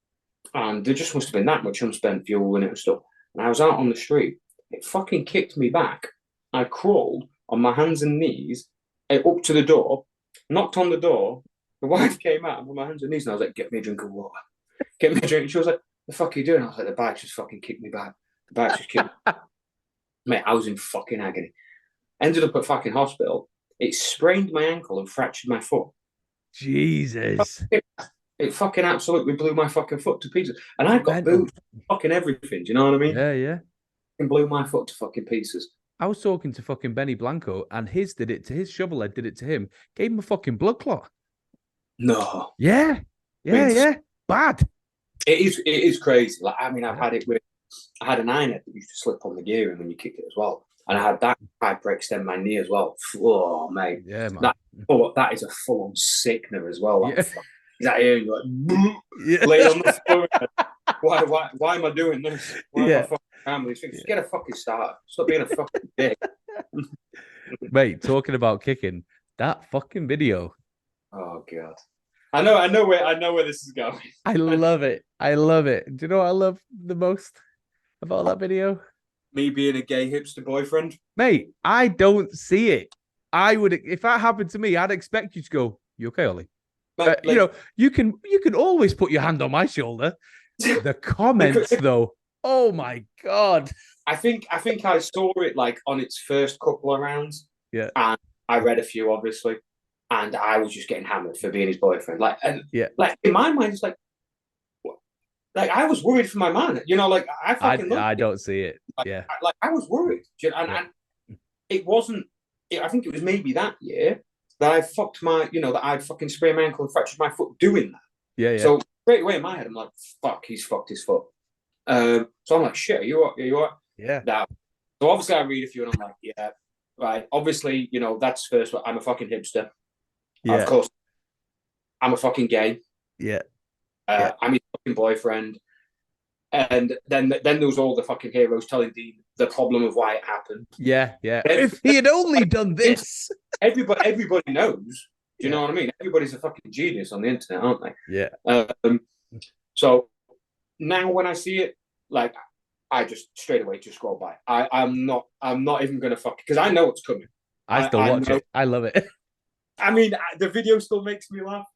and there just must have been that much unspent fuel in it and stuff. And I was out on the street. It fucking kicked me back. I crawled on my hands and knees up to the door, knocked on the door. The wife came out on my hands and knees, and I was like, "Get me a drink of water. Get me a drink." She was like, "The fuck are you doing?" I was like, "The bike just fucking kicked me back. The bike just kicked me." Mate, I was in fucking agony. Ended up at fucking hospital. It sprained my ankle and fractured my foot. Jesus. It fucking absolutely blew my fucking foot to pieces. And I got boots, fucking everything. Do you know what I mean? Yeah, yeah. It blew my foot to fucking pieces. I was talking to fucking Benny Blanco, and his shovel head did it to him. Gave him a fucking blood clot. No. Yeah. Yeah. Bad. It is crazy. Like, I mean, I had an iron head that used to slip on the gearing when you kick it as well. And I had that hyperextend my knee as well. Oh, mate. Yeah, man. That is a full-on sickener as well. Yeah. That ear, you're like, laid on the floor. Why am I doing this? Why am I fucking family? Just get a fucking starter. Stop being a fucking dick. Mate, talking about kicking, that fucking video. Oh god. I know where this is going. I love it. Do you know what I love the most about that video? Me being a gay hipster boyfriend. Mate, I don't see it. I would, if that happened to me, I'd expect you to go, "You okay, Ollie?" You can always put your hand on my shoulder. The comments, though, oh my god! I think I saw it like on its first couple of rounds. Yeah, and I read a few, obviously, and I was just getting hammered for being his boyfriend. Like in my mind, it's like I was worried for my man. You know, like I don't see it. I was worried, and it wasn't. I think it was maybe that year that I fucked that I'd fucking sprained my ankle and fractured my foot doing that. Yeah. So straight away in my head, I'm like, fuck, he's fucked his foot. So I'm like, shit, are you all right? Yeah. Now, so obviously I read a few and I'm like, yeah, right. Obviously, that's first. I'm a fucking hipster. Yeah. Of course, I'm a fucking gay. Yeah. I'm his fucking boyfriend. And then there was all the fucking heroes telling the problem of why it happened. Yeah. If he had only done this. Everybody knows. Do you know what I mean? Everybody's a fucking genius on the internet, aren't they? Yeah. So now when I see it, like, I just straight away just scroll by. I'm not even gonna because I know what's coming. I still watch it. I love it. I mean, the video still makes me laugh,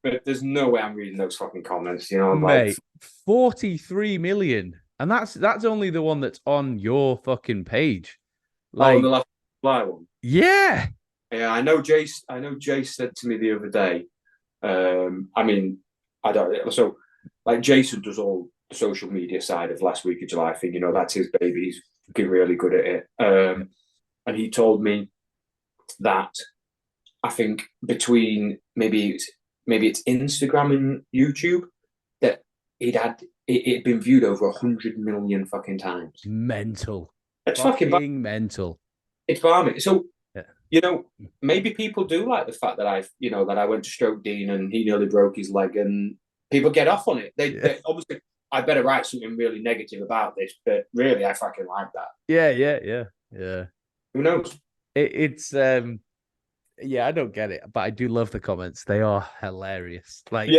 but there's no way I'm reading those fucking comments. Mate, 43 million, and that's only the one that's on your fucking page. Like, the last fly one. Yeah. Yeah, I know Jace said to me the other day. I mean, I don't. So, like, Jason does all the social media side of Last Week of July thing. That's his baby. He's fucking really good at it. And he told me that I think between maybe it's Instagram and YouTube that it had been viewed over 100 million fucking times. Mental. It's fucking mental. It's balmy. So. Maybe people do like the fact that that I went to Stroke Dean and he nearly broke his leg, and people get off on it. They obviously, I better write something really negative about this, but really, I fucking like that. Yeah. Who knows? It's I don't get it, but I do love the comments. They are hilarious. Like,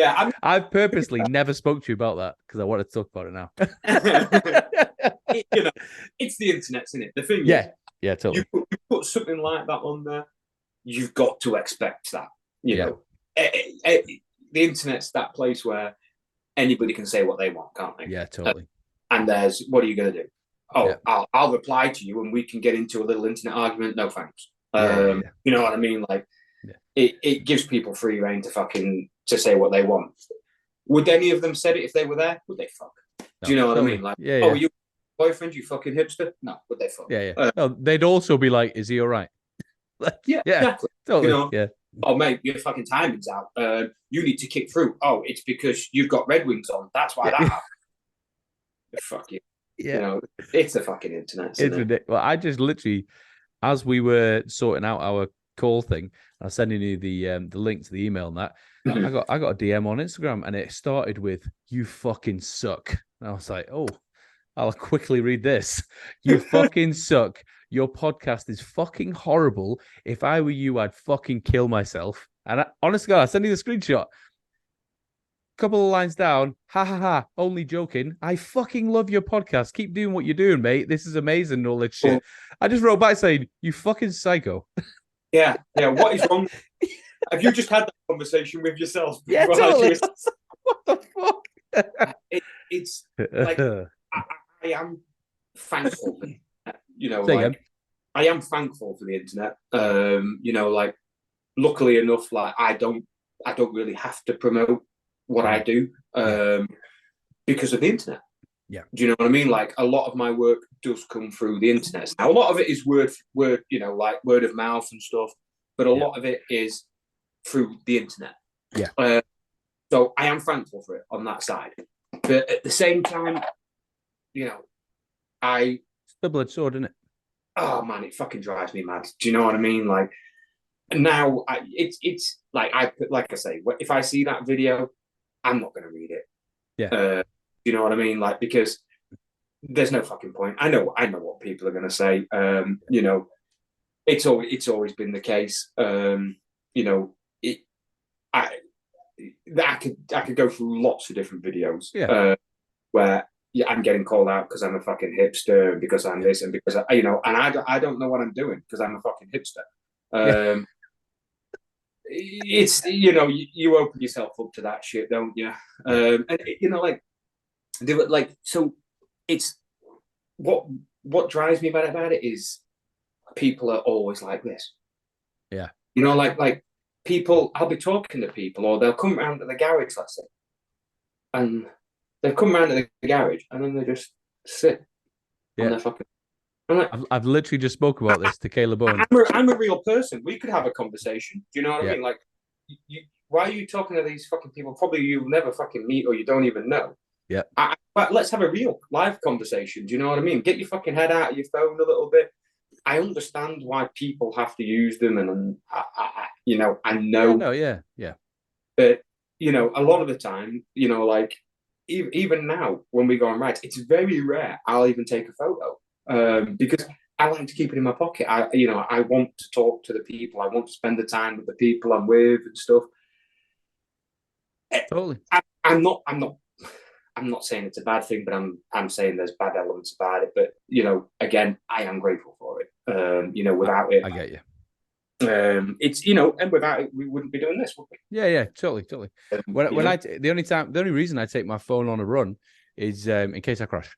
I've purposely never spoke to you about that because I want to talk about it now. It's the internet, isn't it? The thing is, yeah, totally. You put something like that on there, you've got to expect that. You know, the internet's that place where anybody can say what they want, can't they? Yeah, totally. And there's, what are you going to do? Oh, Yeah. I'll reply to you and we can get into a little internet argument. No thanks. Yeah. You know what I mean? Like, it gives people free reign to say what they want. Would any of them said it if they were there? Would they fuck? No, do you know what totally. I mean? Like, yeah. oh, are you boyfriend, you fucking hipster? No, would they fuck? Yeah. No, they'd also be like, is he all right? Yeah, exactly. Totally. You know, yeah. Oh, mate, your fucking timing's out. You need to kick through. Oh, it's because you've got Red Wings on. That's why that happened. Fuck you. Yeah. You know, it's the fucking internet. It's ridiculous. Well, I just literally, as we were sorting out our call thing, I was sending you the link to the email and that. I got a DM on Instagram and it started with, "You fucking suck." And I was like, "Oh, I'll quickly read this. You fucking suck. Your podcast is fucking horrible. If I were you, I'd fucking kill myself." And honestly, God, I sent you the screenshot. Couple of lines down, ha ha ha, only joking. I fucking love your podcast. Keep doing what you're doing, mate. This is amazing and all that shit. I just wrote back saying, "You fucking psycho." Yeah. What is wrong? Have you just had that conversation with yourself? Yeah, totally. What the fuck? It's like, I am thankful. You know, I am thankful for the internet. You know, like, luckily enough, like, I don't really have to promote what I do because of the internet. Yeah. Do you know what I mean? Like, a lot of my work does come through the internet. Now, a lot of it is word, you know, like word of mouth and stuff, but a lot of it is through the internet. Yeah. So I am thankful for it on that side. But at the same time, you know, it's a double-edged sword, isn't it? Oh man, it fucking drives me mad. Do you know what I mean? Like, now it's like, I say, if I see that video, I'm not going to read it. Yeah. You know what I mean? Like, because there's no fucking point. I know what people are going to say. You know, it's always been the case. You know, I could go through lots of different videos where I'm getting called out because I'm a fucking hipster, and because I'm this, and because you know, and I don't know what I'm doing because I'm a fucking hipster. It's, you know, you open yourself up to that shit, don't you? And you know, like, so it's what drives me mad about it is people are always like this. Yeah. You know, like people, I'll be talking to people, or they'll come around to the garage, let's say, and they'll come around to the garage and then they just sit on their fucking. Like, I've literally just spoke about this to Caleb Owen. I'm a real person. We could have a conversation. Do you know what I mean? Like, why are you talking to these fucking people? Probably you'll never fucking meet or you don't even know. Yeah. But let's have a real live conversation. Do you know what I mean? Get your fucking head out of your phone a little bit. I understand why people have to use them, and you know, I know. Yeah. But you know, a lot of the time, you know, like, even now when we go on rides, it's very rare I'll even take a photo. Because I like to keep it in my pocket. I want to talk to the people. I want to spend the time with the people I'm with and stuff. Totally. I'm not saying it's a bad thing, but I'm saying there's bad elements about it. But you know, again, I am grateful for it. You know, without it, I get you. It's, you know, and without it, we wouldn't be doing this, would we? Yeah, totally. The only reason I take my phone on a run is in case I crash.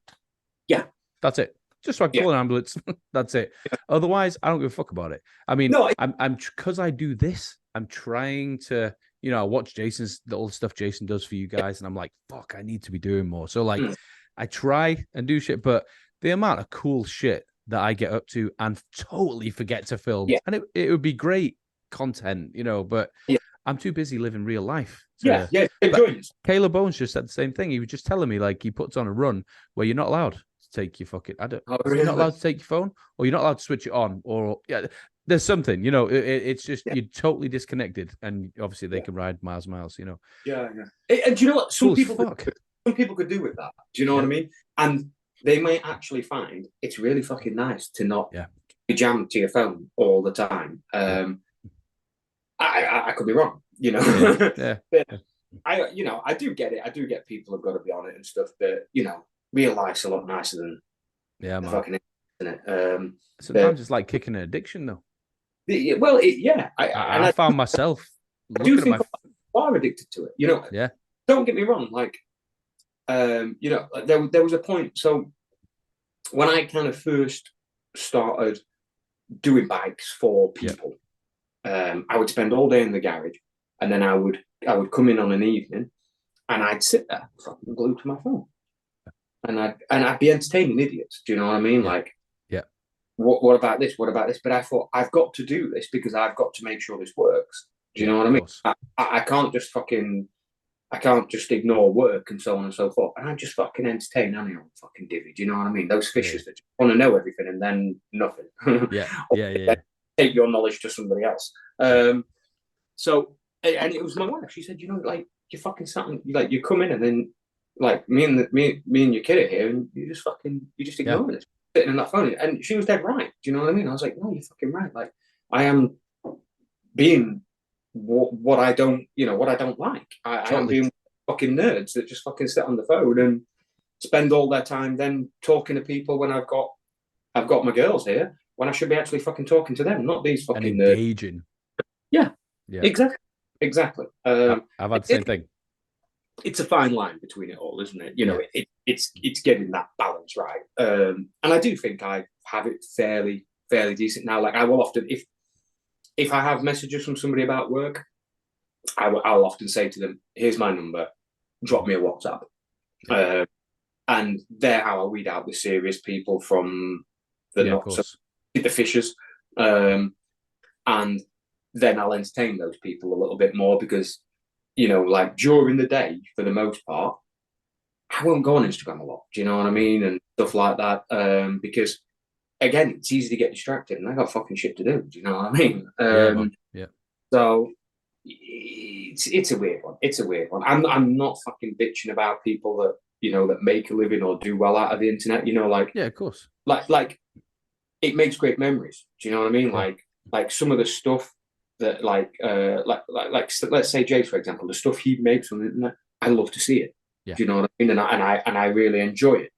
Yeah, that's it. Just so I can call an ambulance. That's it. Yeah. Otherwise, I don't give a fuck about it. I mean, I'm because I do this. I'm trying to, you know, I watch Jason's all the stuff Jason does for you guys, and I'm like, fuck, I need to be doing more. So like, I try and do shit, but the amount of cool shit that I get up to and totally forget to film, and it would be great content, you know, but I'm too busy living real life. Caleb Owens just said the same thing. He was just telling me, like, he puts on a run where you're not allowed take your fucking you're not allowed to take your phone, or you're not allowed to switch it on, or there's something, you know, it's just you're totally disconnected, and obviously they can ride miles, you know. And do you know what some people could do with that? Do you know what I mean? And they may actually find it's really fucking nice to not be jammed to your phone all the time. I could be wrong, you know. I do get it. I do get people have got to be on it and stuff, but you know, real life's a lot nicer than fucking internet. Sometimes it's like kicking an addiction, though. Well, I found myself looking at my are addicted to it. You know, Yeah. don't get me wrong. Like, you know, there was a point. So when I kind of first started doing bikes for people, I would spend all day in the garage, and then I would come in on an evening, and I'd sit there fucking glued to my phone, and I'd be entertaining idiots. Do you know what I mean? Like, what about this? What about this? But I thought, I've got to do this because I've got to make sure this works. Do you know what I mean? I can't just ignore work and so on and so forth. And I just fucking entertain any old fucking divvy. Do you know what I mean? Those fishers that just want to know everything and then nothing. Yeah. Take your knowledge to somebody else. So, and it was my wife. She said, you know, like, you fucking something, like, you come in and then, like, me and your kid are here, and you just ignoring it, sitting in that phone. And she was dead right. Do you know what I mean? I was like, no, you're fucking right. Like, I am being what I don't, you know, what I don't like. I am being fucking nerds that just fucking sit on the phone and spend all their time then talking to people when I've got my girls here, when I should be actually fucking talking to them, not these fucking and engaging. Nerds. Yeah, exactly. I've had the same thing. It's a fine line between it all, isn't it? You know, it's getting that balance right. And I do think I have it fairly decent now. Like, I will often, if I have messages from somebody about work, I'll often say to them, here's my number, drop me a WhatsApp. And they're how I weed out the serious people from the not so, the fishers. And then I'll entertain those people a little bit more because, you know, like, during the day, for the most part, I won't go on Instagram a lot. Do you know what I mean? And stuff like that. Because, again, it's easy to get distracted, and I got fucking shit to do. Do you know what I mean? So it's a weird one. It's a weird one. I'm not fucking bitching about people that, you know, that make a living or do well out of the internet. You know, like, of course. Like it makes great memories. Do you know what I mean? Like some of the stuff that like let's say Jay, for example, the stuff he makes on the internet, I love to see it. Do you know what I mean? And I really enjoy it.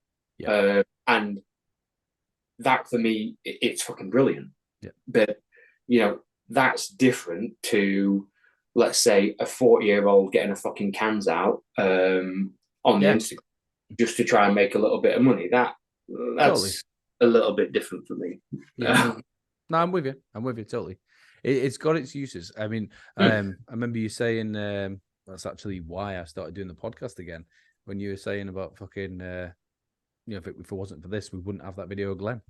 And that, for me, it's fucking brilliant. But, you know, that's different to, let's say, a 40-year-old getting a fucking cans out on the Instagram just to try and make a little bit of money. That's totally a little bit different for me. No, I'm with you totally. It's got its uses. I mean, I remember you saying that's actually why I started doing the podcast again, when you were saying about fucking you know, if it wasn't for this, we wouldn't have that video of Glenn.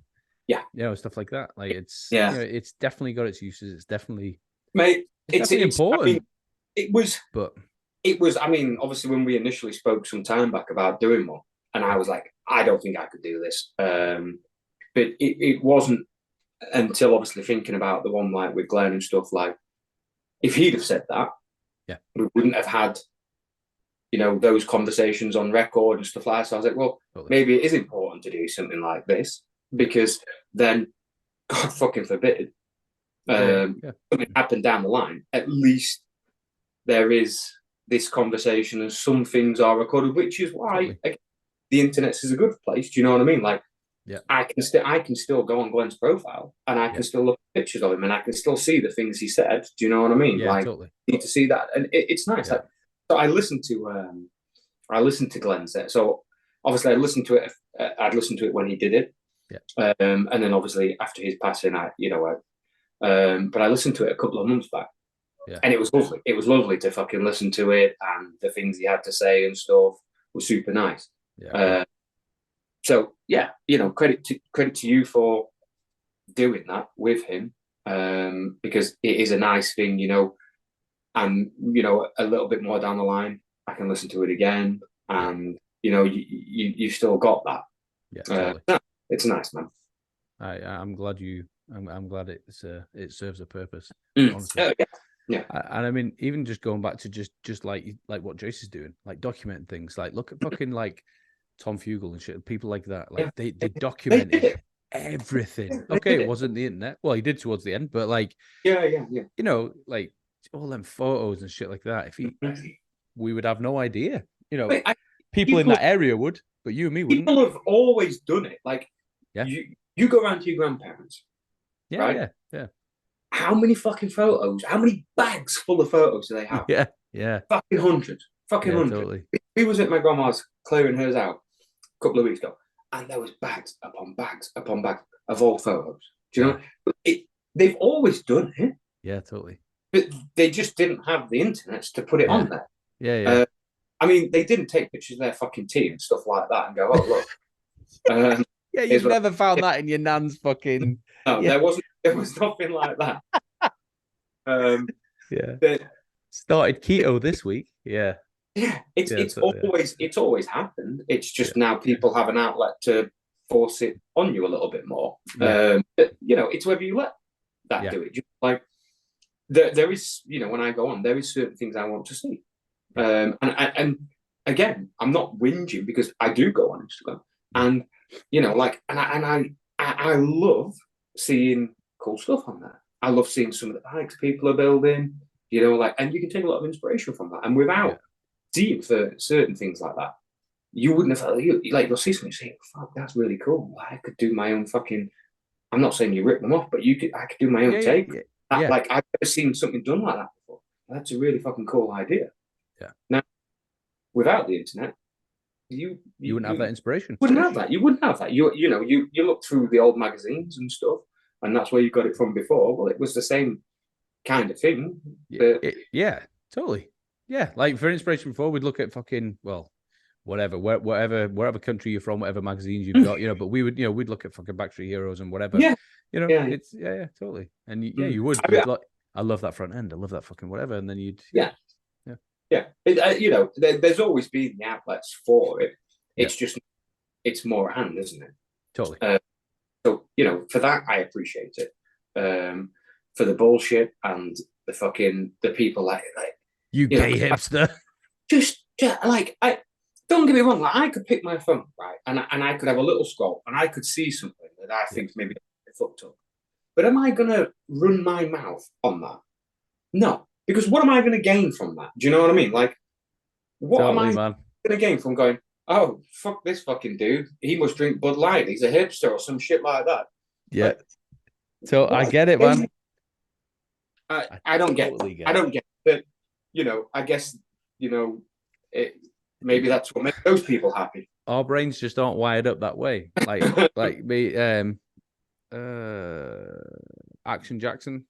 You know, stuff like that. Like, it's you know, it's definitely got its uses. It's definitely, mate, it's important. I mean, it was. I mean, obviously, when we initially spoke some time back about doing one, and I was like, I don't think I could do this. But it wasn't until, obviously, thinking about the one like with Glenn and stuff, like, if he'd have said that, we wouldn't have had, you know, those conversations on record and stuff like that. So I was like, well, maybe it is important to do something like this, because then, God fucking forbid, something happened down the line, at least there is this conversation and some things are recorded, which is why the internet is a good place. Do you know what I mean? Like, I can still go on Glenn's profile and I can still look at pictures of him and I can still see the things he said. Do you know what I mean? Like, you need to see that, and it's nice. Like, so I listened to Glenn's set. So obviously I'd listened to it when he did it. And then obviously after his passing, but I listened to it a couple of months back. And it was lovely. It was lovely to fucking listen to it, and the things he had to say and stuff was super nice. So yeah, you know, credit to you for doing that with him, because it is a nice thing, you know. And, you know, a little bit more down the line, I can listen to it again, and you know, you still got that. It's nice, man. I'm glad I'm glad it serves a purpose. Honestly. And I mean, even just going back to just like what Jace is doing, like documenting things. Like, look at fucking like Tom Fugel and shit, people like that. Like they documented everything. Okay, it wasn't the internet. Well, he did towards the end, but like, you know, like all them photos and shit like that. If we would have no idea. You know, people in that area would, but you and me wouldn't. People have always done it. Like, you go around to your grandparents. Right? how many fucking photos, how many bags full of photos do they have? Yeah, yeah, Fucking hundreds. Fucking yeah, hundred. totally. We was at my grandma's clearing hers out a couple of weeks ago, and there was bags upon bags upon bags of old photos. Do you Yeah, know? They've always done it, yeah, totally. but they just didn't have the internet to put it Yeah, on there. yeah, yeah. I mean, they didn't take pictures of their fucking tea and stuff like that and go, "Oh, look." Yeah, Here's you've what never found that in your nan's fucking. no, Yeah, there was nothing like that. yeah. But Started keto this week. Yeah, yeah, yeah, totally. it's always happened. It's Yeah, just now people have an outlet to force it on you a little bit more. yeah, But, it's whether you let that yeah, do it. Just like there is, when I go on, there is certain things I want to see. And again, I'm not whinging because I do go on Instagram, and I love seeing cool stuff on there. I love seeing some of the bikes people are building, and you can take a lot of inspiration from that. And without seeing for certain things like that, you wouldn't have you'll see something, you say, "Fuck, that's really cool. I could do my own fucking." I'm not saying you rip them off, but I could do my own take. yeah. Like I've never seen something done like that before. That's a really fucking cool idea. Yeah. Now, without the internet, you wouldn't have that inspiration. Wouldn't have that. You wouldn't have that. You look through the old magazines and stuff, and that's where you got it from before. Well, it was the same kind of thing. Yeah, totally. Yeah, like for inspiration before, we'd look at fucking wherever country you're from, whatever magazines you've got, but we would, we'd look at fucking Backstreet Heroes and whatever. Yeah. It's totally. And you would. I love that front end. I love that fucking whatever. And then you'd. Yeah. There's always been the outlets for it. It's just, it's more at hand, isn't it? Totally. So, for that, I appreciate it. For the bullshit and the people like you gay hipster. Just like, don't get me wrong, like I could pick my phone, right? And I could have a little scroll and I could see something that I think maybe fucked up. But am I going to run my mouth on that? No. Because what am I going to gain from that? Do you know what I mean? Like, what am I going to gain from going, "Oh, fuck this fucking dude. He must drink Bud Light. He's a hipster," or some shit like that. Yeah. So I get it, man. I don't get it. I don't get it. But, I guess, maybe that's what makes those people happy. Our brains just aren't wired up that way. Like me, Action Jackson,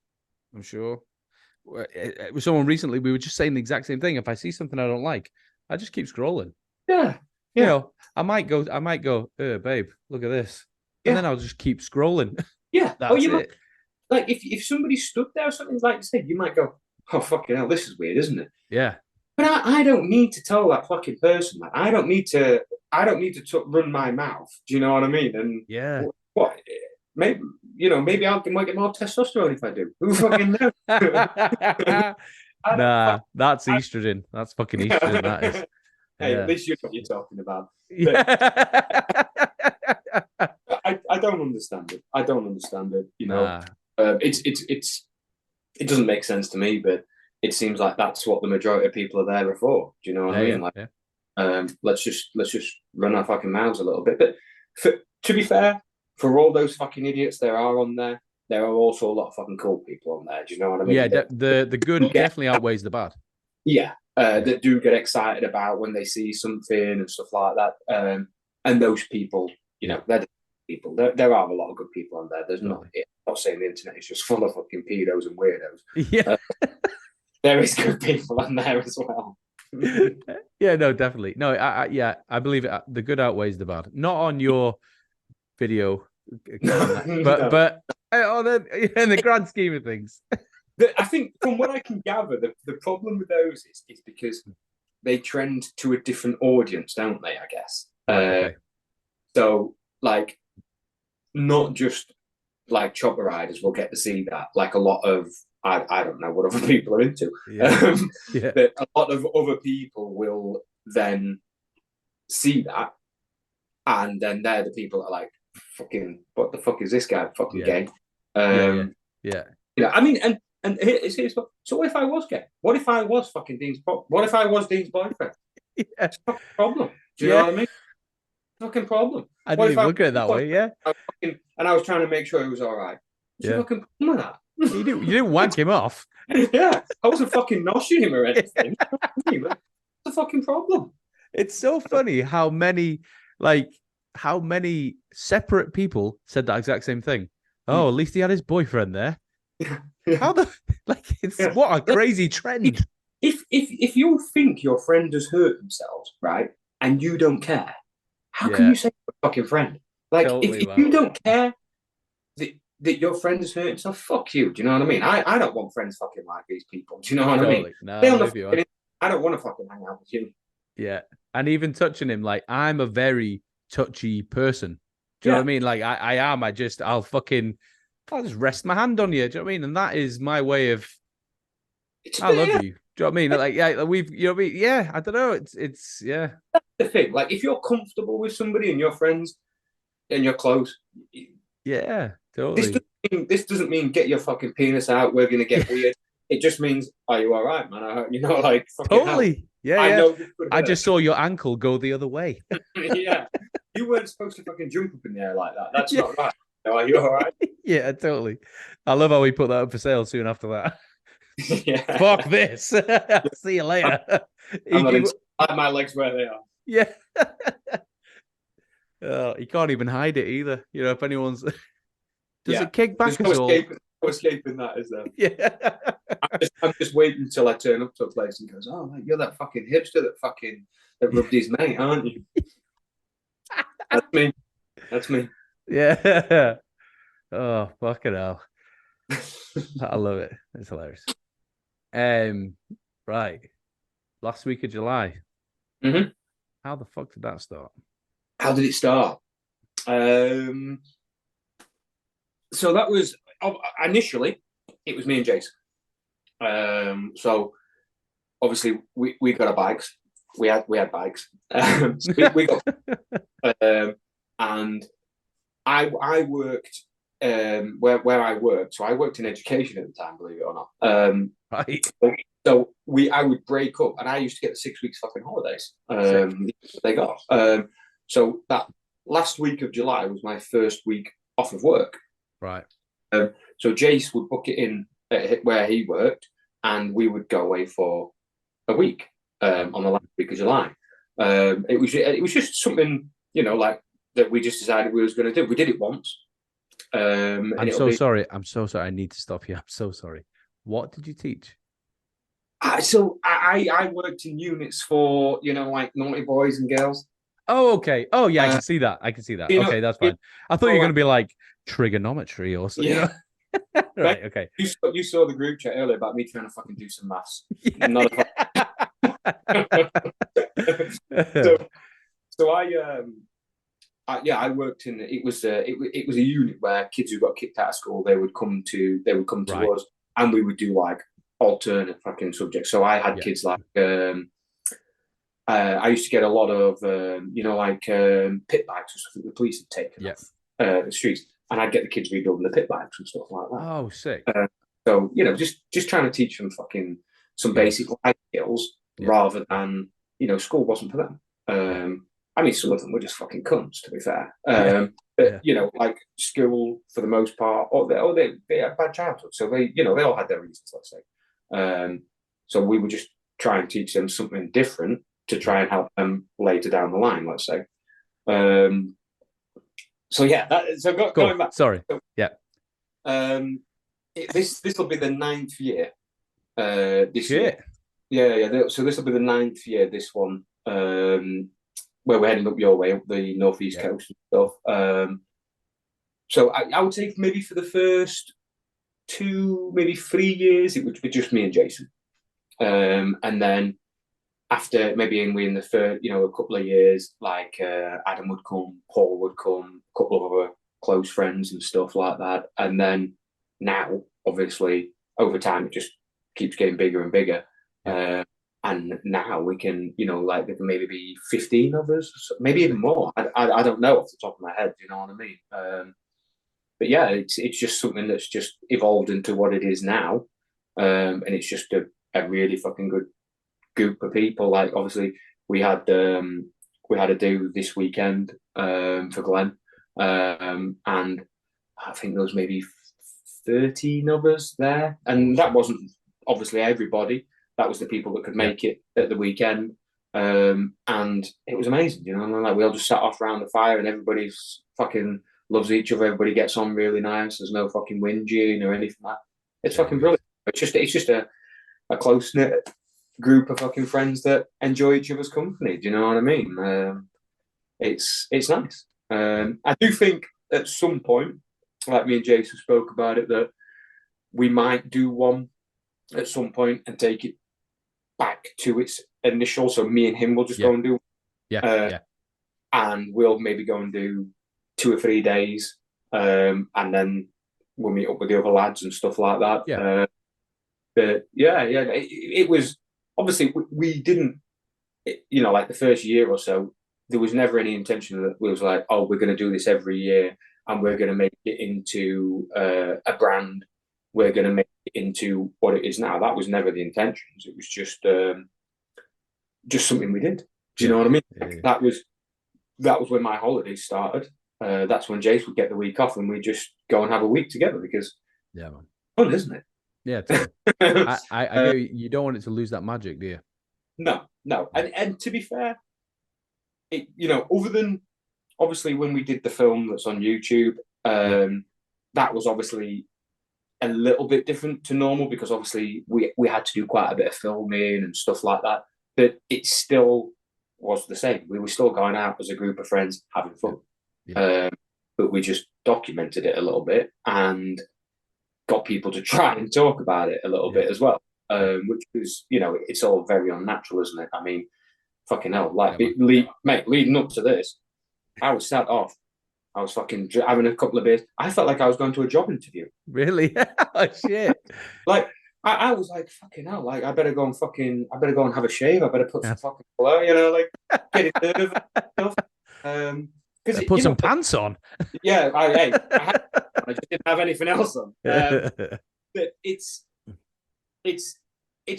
I'm sure. It was someone recently, we were just saying the exact same thing. If I see something I don't like, I just keep scrolling. Yeah. I might go, babe, look at this. And then I'll just keep scrolling. Yeah. That's it. Like if somebody stood there or something like you said, you might go, "Oh, fucking hell, this is weird, isn't it?" Yeah. But I don't need to tell that fucking person that. I don't need to run my mouth. Do you know what I mean? And what? Maybe I might get more testosterone if I do. Who fucking knows? Nah, that's estrogen. That's fucking estrogen. That is. Hey, at least you know what you're talking about. Yeah. I don't understand it. I don't understand it. It doesn't make sense to me, but it seems like that's what the majority of people are there for. Do you know what I mean? Let's just run our fucking mouths a little bit. But to be fair, for all those fucking idiots there are on there, there are also a lot of fucking cool people on there. Do you know what I mean? Yeah, the good definitely outweighs the bad. Yeah, that do get excited about when they see something and stuff like that. And those people, they're the people. There are a lot of good people on there. There's not. I'm not saying the internet is just full of fucking pedos and weirdos. Yeah, there is good people on there as well. Yeah, no, definitely. No, I believe it. The good outweighs the bad. Not on your video, but in the grand scheme of things. I think from what I can gather, the problem with those is because they trend to a different audience, don't they? I guess. Okay. So, like, not just like chopper riders will get to see that. Like a lot of I don't know what other people are into. But a lot of other people will then see that, and then they're the people that are like, "Fucking, what the fuck is this guy? Fucking gay." I mean, and here's what. So what if I was gay? What if I was fucking Dean's? What if I was Dean's boyfriend? It's not a problem. Do you know what I mean? Fucking problem. I didn't even look at it that way. Yeah. And I was trying to make sure it was all right. What's the fucking problem with that? You didn't wank him off. Yeah, I wasn't fucking noshing him or anything. What's the fucking problem? It's so funny how many separate people said that exact same thing. Oh, at least he had his boyfriend there. Yeah. How the it's Yeah. what a crazy trend. If you think your friend has hurt themselves, right, and you don't care, how can Yeah, you say you're a fucking friend? Like, totally, if man. you don't care that your friend has hurt himself, fuck you. Do you know what I mean? I don't want friends fucking like these people. Do you know what I mean? Totally. No, Stay I'm on the with you, man. fucking, I don't want to fucking hang out with you. Yeah. And even touching him, like I'm a very touchy person. Do you know what I Yeah, mean? Like I am. I'll just rest my hand on you. Do you know what I mean? And that is my way of it's a I bit, love yeah, you. Do you know what I mean? Like, yeah, you know what I mean? Yeah, I don't know. It's yeah. the thing. Like, if you're comfortable with somebody and you're friends and you're close, Yeah, this totally. doesn't this doesn't mean get your fucking penis out. We're gonna Yeah, get weird. It just means, are you all right, man? Like fucking hell. totally. Yeah, I yeah. know this could I hurt. just saw your ankle go the other way. Yeah, you weren't supposed to fucking jump up in the air like that. That's Yeah, not right. Are you all right? yeah, totally. I love how we put that up for sale soon after that. Yeah, Fuck this. See you I'm, later. I'm not He- into my legs where they are. yeah. You can't even hide it either. You know, if anyone's does Yeah, it kick there's back no at all? escaping. No escaping that, is there? Yeah. I'm just waiting until I turn up to a place and goes, oh, you're that fucking hipster that rubbed his mate, aren't you? That's me. That's me. Yeah. Oh, fucking hell. I love it. It's hilarious. Um, right. Last week of July. Mm-hmm. How the fuck did that start? How did it start? So that was initially it was me and Jason. So obviously we got our bikes. We had bikes. So we got and I worked where I worked. So I worked in education at the time, believe it or not. Right. So I would break up, and I used to get the 6 weeks fucking holidays. Sick. They got. So that last week of July was my first week off of work. Right. So Jace would book it in where he worked, and we would go away for a week on the last week of July. It was just something, like that we just decided we was going to do. We did it once. I'm so sorry. I'm so sorry. I need to stop you. I'm so sorry. What did you teach? I worked in units for like naughty boys and girls. Oh, okay. Oh, yeah, I can see that. I can see that. You know, Okay, that's you fine. I thought you were going like, to be like trigonometry or something, yeah. Right, okay. You saw the group chat earlier about me trying to fucking do some maths. Yeah. Not so so I worked in it was a unit where kids who got kicked out of school they would come to Right. us, and we would do like alternate fucking subjects. So I had Yeah. kids like I used to get a lot of pit bikes or stuff that the police had taken off the streets, and I'd get the kids rebuilding the pit bikes and stuff like that. Oh, sick. So just trying to teach them fucking some basic life skills rather than school wasn't for them. I mean, some of them were just fucking cunts, to be fair. But like school for the most part, or they had bad childhood, so they all had their reasons, let's say. So we would just try and teach them something different to try and help them later down the line, let's say. So yeah, going back. Sorry. So, yeah. This will be the 9th year. This year. Yeah. So this will be the 9th year. This one, where we're heading up your way, up the northeast coast and stuff. So I would say maybe for the first 2, maybe 3 years, it would be just me and Jason. And then after maybe in the third, a couple of years, like Adam would come, Paul would come, a couple of other close friends and stuff like that. And then now, obviously, over time, it just keeps getting bigger and bigger. And now we can, like there can maybe be 15 of us, maybe even more. I don't know off the top of my head, you know what I mean? But yeah, it's just something that's just evolved into what it is now. And it's just a really fucking good group of people. Like obviously we had a do this weekend for Glenn, and I think there was maybe 13 of us there, and that wasn't obviously everybody. That was the people that could make it at the weekend, and it was amazing. You know, like we all just sat off around the fire, and everybody's fucking loves each other. Everybody gets on really nice. There's no fucking whinging or anything like that. It's fucking brilliant. It's just a close knit group of fucking friends that enjoy each other's company. Do you know what I mean? It's nice. I do think at some point, like me and Jason spoke about it, that we might do one at some point and take it back to its initial. So me and him will just go and do, and we'll maybe go and do 2 or 3 days, and then we'll meet up with the other lads and stuff like that. But it was obviously we didn't, you know, like the first year or so, there was never any intention that we was like, oh, we're going to do this every year and we're going to make it into a brand. We're going to make it into what it is now. That was never the intentions. It was just something we did. Do you know what I mean? Yeah. That was when my holidays started. That's when Jace would get the week off and we just go and have a week together because fun, isn't it? Yeah, totally. I know you don't want it to lose that magic, do you? No. And to be fair, it, you know, other than obviously when we did the film that's on YouTube, that was obviously a little bit different to normal because obviously we had to do quite a bit of filming and stuff like that. But it still was the same. We were still going out as a group of friends having fun. But we just documented it a little bit and got people to try and talk about it a little bit as well, which was, you know, it's all very unnatural, isn't it? I mean, fucking hell, like, leading up to this, I was sat off. I was fucking having a couple of beers. I felt like I was going to a job interview. Really? Oh, shit. Like, I was like, fucking hell, like, I better go and have a shave. I better put some fucking colour, you know, like, get it nervous and stuff. Put some pants on. Yeah, I just didn't have anything else on. But it's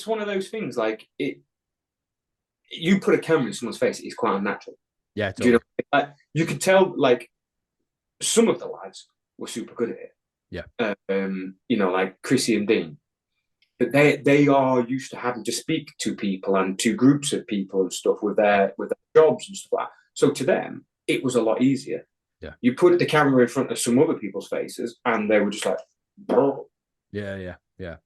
one of those things. Like you put a camera in someone's face, it's quite unnatural. Yeah, totally. Do you know? Like, you could tell. Like some of the lads were super good at it. Yeah. You know, like Chrissy and Dean, but they are used to having to speak to people and to groups of people and stuff with their jobs and stuff like that. So to them, it was a lot easier. Yeah. You put the camera in front of some other people's faces and they were just like, bro. Yeah. You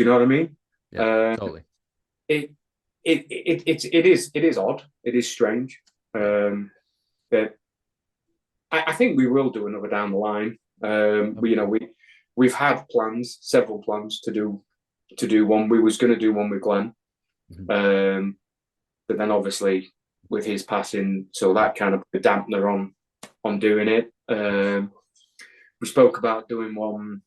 know what I mean? Yeah, totally. It is odd. It is strange. But I think we will do another down the line. You know, we've had several plans to do one. We was going to do one with Glenn. But then obviously with his passing, so that kind of put a dampener on doing it. We spoke about doing one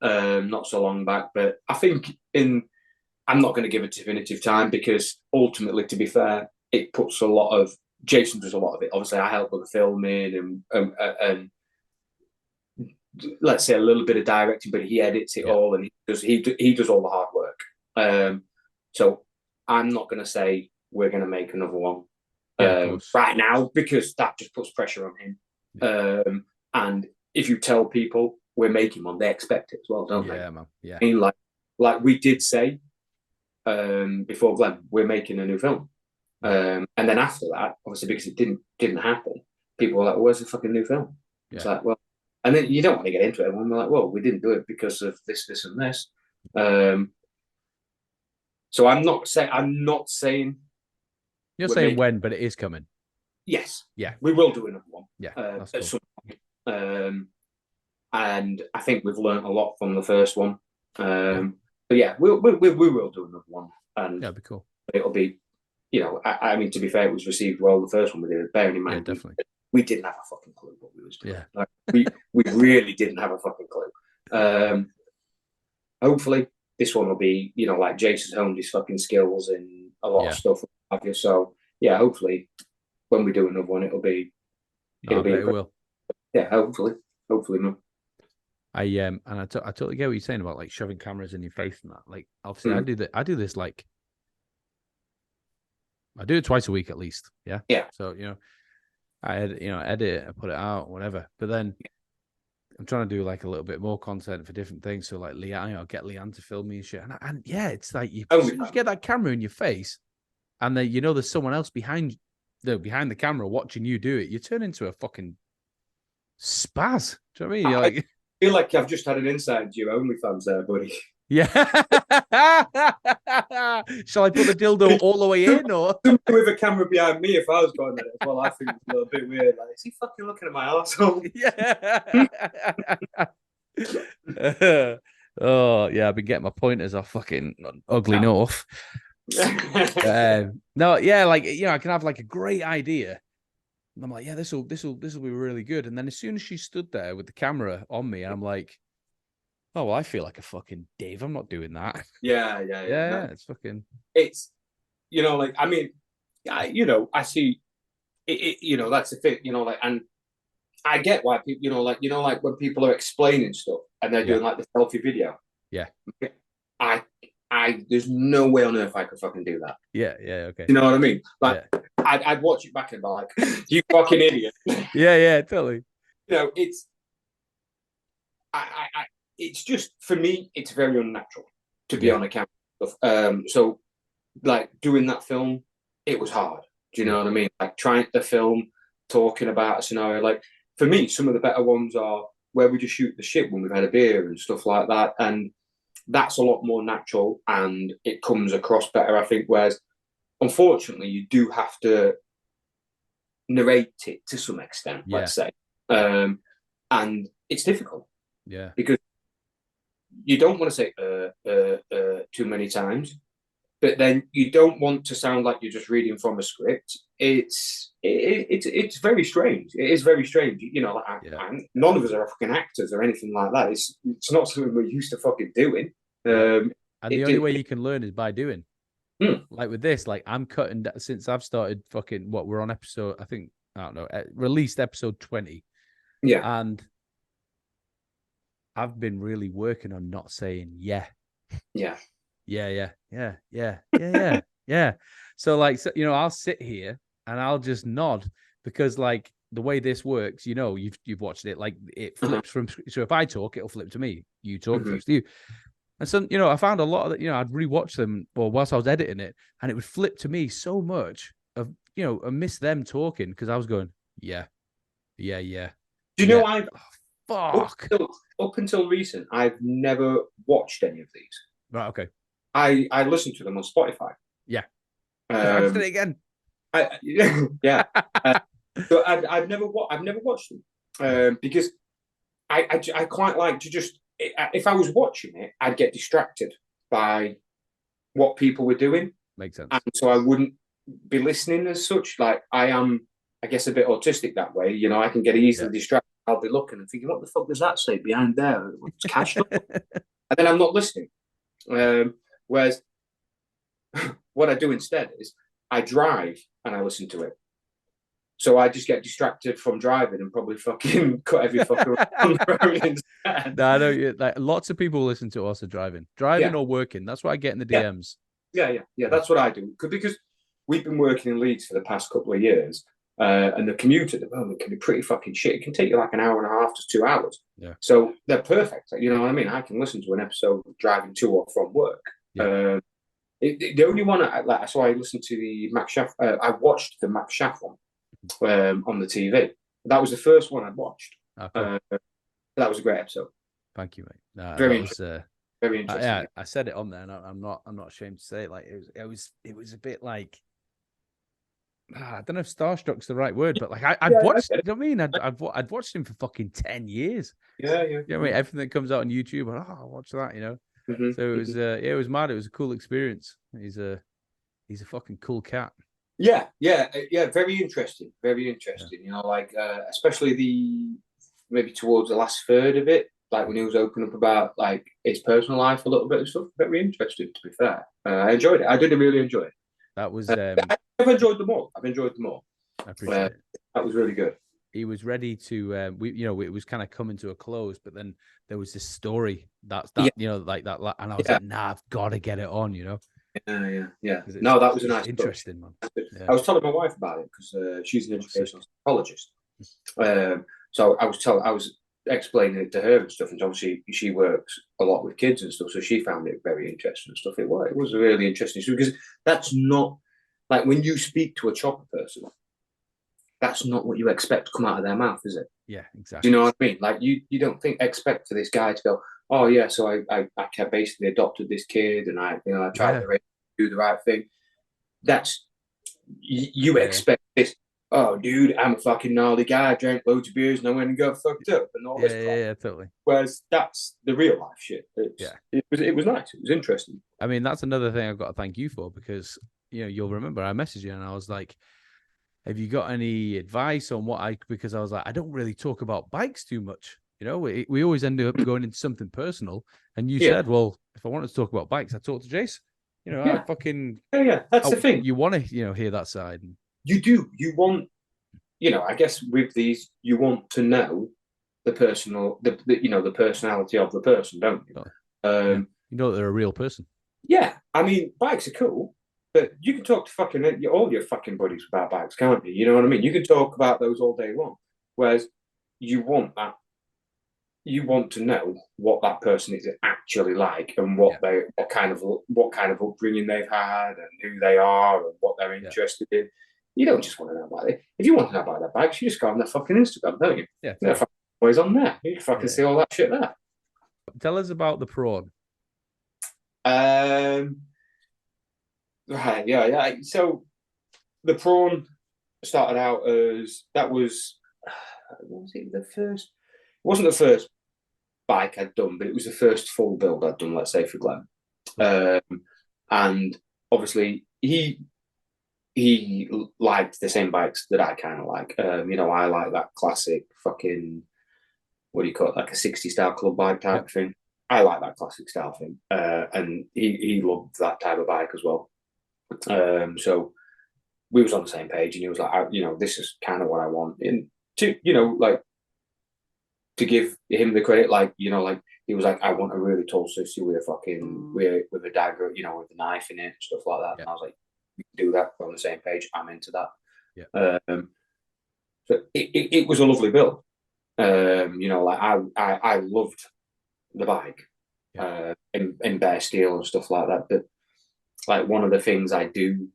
not so long back, but I think I'm not going to give a definitive time because ultimately, to be fair, it puts a lot of Jason does a lot of it. Obviously, I help with the filming and let's say a little bit of directing, but he edits it all and he does all the hard work. So I'm not going to say we're going to make another one right now because that just puts pressure on him. And if you tell people we're making one, they expect it as well, don't they? Yeah, man. Yeah. I mean, like we did say before Glenn, we're making a new film. And then after that, obviously because it didn't happen, people were like, well, where's the fucking new film? It's like, well, and then you don't want to get into it. And we're like, well, we didn't do it because of this, and this. So I'm not saying. You're saying when, but it is coming. Yes. Yeah. We will do another one. Yeah. At some point. And I think we've learned a lot from the first one. But yeah, we will do another one. And that'd be cool. It'll be, you know, I mean, to be fair, it was received well the first one we did. Bearing in mind, definitely. We didn't have a fucking clue what we was doing. Yeah. Like, we really didn't have a fucking clue. Hopefully this one will be, you know, like Jason's honed his fucking skills in a lot of stuff. So yeah, hopefully when we do another one, it'll be. It will. Yeah, hopefully, man. And I totally get what you're saying about like shoving cameras in your face and that. Like, obviously, I do this like. I do it twice a week at least. Yeah. Yeah. So, you know, I edit it, I put it out, whatever. But then I'm trying to do like a little bit more content for different things. So like Leanne, I'll get Leanne to film me and shit. And yeah, it's like you, as soon as you get that camera in your face, and then you know there's someone else behind the camera watching you do it, you turn into a fucking spaz. Do you know what I mean? You're like, I feel like I've just had an insight to your OnlyFans there, buddy. yeah. Shall I put the dildo all the way in, or with a camera behind me? If I was going at it as well, I think it's a little bit weird. Like, is he fucking looking at my arsehole? Yeah. Oh yeah, I've been getting my pointers off fucking ugly North. No, yeah, like I can have like a great idea. And I'm like, yeah, this will be really good. And then as soon as she stood there with the camera on me, I'm like, oh well, I feel like a fucking Dave. I'm not doing that. Yeah. No. It's fucking. It's like I mean, I see it. That's the thing. Like, and I get why people. Like when people are explaining stuff and they're doing like the selfie video. Yeah. There's no way on earth I could fucking do that. Yeah. Okay. You know what I mean? Like, I'd watch it back and be like, "You fucking idiot." Yeah, totally. It's it's just for me, it's very unnatural to be on a camera. So, like doing that film, it was hard. Do you know what I mean? Like trying to film, talking about a scenario. Like for me, some of the better ones are where we just shoot the shit when we've had a beer and stuff like that, and that's a lot more natural and it comes across better, I think. Whereas, unfortunately, you do have to narrate it to some extent, let's say, and it's difficult. Yeah, because you don't want to say too many times, but then you don't want to sound like you're just reading from a script. It's very strange. It is very strange. None of us are fucking actors or anything like that. It's not something we're used to fucking doing. And the only way you can learn is by doing. Like with this, like I'm cutting since I've started fucking we're on episode, I think, I don't know, released episode 20. Yeah. And I've been really working on not saying yeah. So like, I'll sit here and I'll just nod because like the way this works, you've watched it, like it flips from, so if I talk, it'll flip to me. You talk, flips to you. And so, I found a lot of that, I'd rewatch them whilst I was editing it and it would flip to me so much of, I miss them talking because I was going, yeah. Do you know, fuck. Up until recent, I've never watched any of these. Right, okay. I listened to them on Spotify. Yeah. I did it again. Yeah. So I've never watched them because I quite like to just, if I was watching it, I'd get distracted by what people were doing. Makes sense. And so I wouldn't be listening as such. Like I am, I guess, a bit autistic that way. I can get easily distracted. I'll be looking and thinking, what the fuck does that say behind there? It's cash. And then I'm not listening. Whereas what I do instead is I drive and I listen to it. So I just get distracted from driving and probably fucking cut every fucker on the road instead. No, I know. Like lots of people listen to us driving or working. That's what I get in the DMs. Yeah. That's what I do because we've been working in Leeds for the past couple of years. And the commute at the moment can be pretty fucking shit. It can take you like an hour and a half to 2 hours. Yeah. So they're perfect. You know what I mean? I can listen to an episode driving to or from work. Yeah. The only one so I listened to the Mac Schaff. I watched the Mac Schaff one on the TV. That was the first one I'd watched. Okay. That was a great episode. Thank you, mate. No, very interesting. Very interesting. I said it on there, and I'm not ashamed to say it. Like it was a bit like. I don't know if starstruck's the right word, but like I'd watched. You know what I mean? I'd watched him for fucking 10 years. Yeah. You know what I mean? Everything that comes out on YouTube, I'll watch that. Mm-hmm. So it was, it was mad. It was a cool experience. He's a fucking cool cat. Yeah. Very interesting. Very interesting. Yeah. Especially maybe towards the last third of it, like when he was opening up about like his personal life a little bit and stuff. Very interesting, to be fair. I enjoyed it. I did really enjoy it. That was. I've enjoyed them all. I appreciate it. That was really good. He was ready to. It was kind of coming to a close, but then there was this story like that, and I was like, nah, I've got to get it on. Yeah. No, that was a nice, interesting, man. Yeah. I was telling my wife about it because she's an educational psychologist. So I was explaining it to her and stuff, and obviously she works a lot with kids and stuff, so she found it very interesting and stuff. It was really interesting because that's not like when you speak to a chopper person, that's not what you expect to come out of their mouth, is it? Yeah, exactly. Do you know what I mean? Like you don't expect for this guy to go, oh yeah, so I basically adopted this kid and I tried to do the right thing. That's you expect this. Oh, dude, I'm a fucking gnarly guy. I drank loads of beers and I went and got fucked up and all this. Yeah, totally. Whereas that's the real life shit. It was nice. It was interesting. I mean, that's another thing I've got to thank you for because you'll remember I messaged you and I was like, have you got any advice on because I was like, I don't really talk about bikes too much. We always end up going into something personal. And you said, well, if I wanted to talk about bikes, I talk to Jace. I fucking that's the thing. You want to hear that side. You do. You want, I guess with these, you want to know the personality of the person, don't you? You know that they're a real person. Yeah, I mean, bikes are cool. But you can talk to fucking all your fucking buddies about bikes, can't you? You know what I mean? You can talk about those all day long. Whereas you want to know what that person is actually like and what kind of upbringing they've had and who they are and what they're interested in. You don't just want to know about it. If you want to know about their bikes, you just go on their fucking Instagram, don't you? Yeah. They're fucking always on there. You can fucking see all that shit there. Tell us about the prawn. Right, yeah. So the prawn started out as was it the first? It wasn't the first bike I'd done, but it was the first full build I'd done, let's say, for Glenn. And obviously he liked the same bikes that I kind of like. I like that classic fucking, what do you call it, like a 60 style club bike type thing. I like that classic style thing. And he loved that type of bike as well. So we was on the same page and he was like, this is kind of what I want. And to give him the credit, he was like, I want a really tall sissy with a fucking with a dagger, with a knife in it and stuff like that. And I was like, we can do that. We're on the same page. I'm into that. So it was a lovely build. I loved the bike in bare steel and stuff like that. But like one of the things I do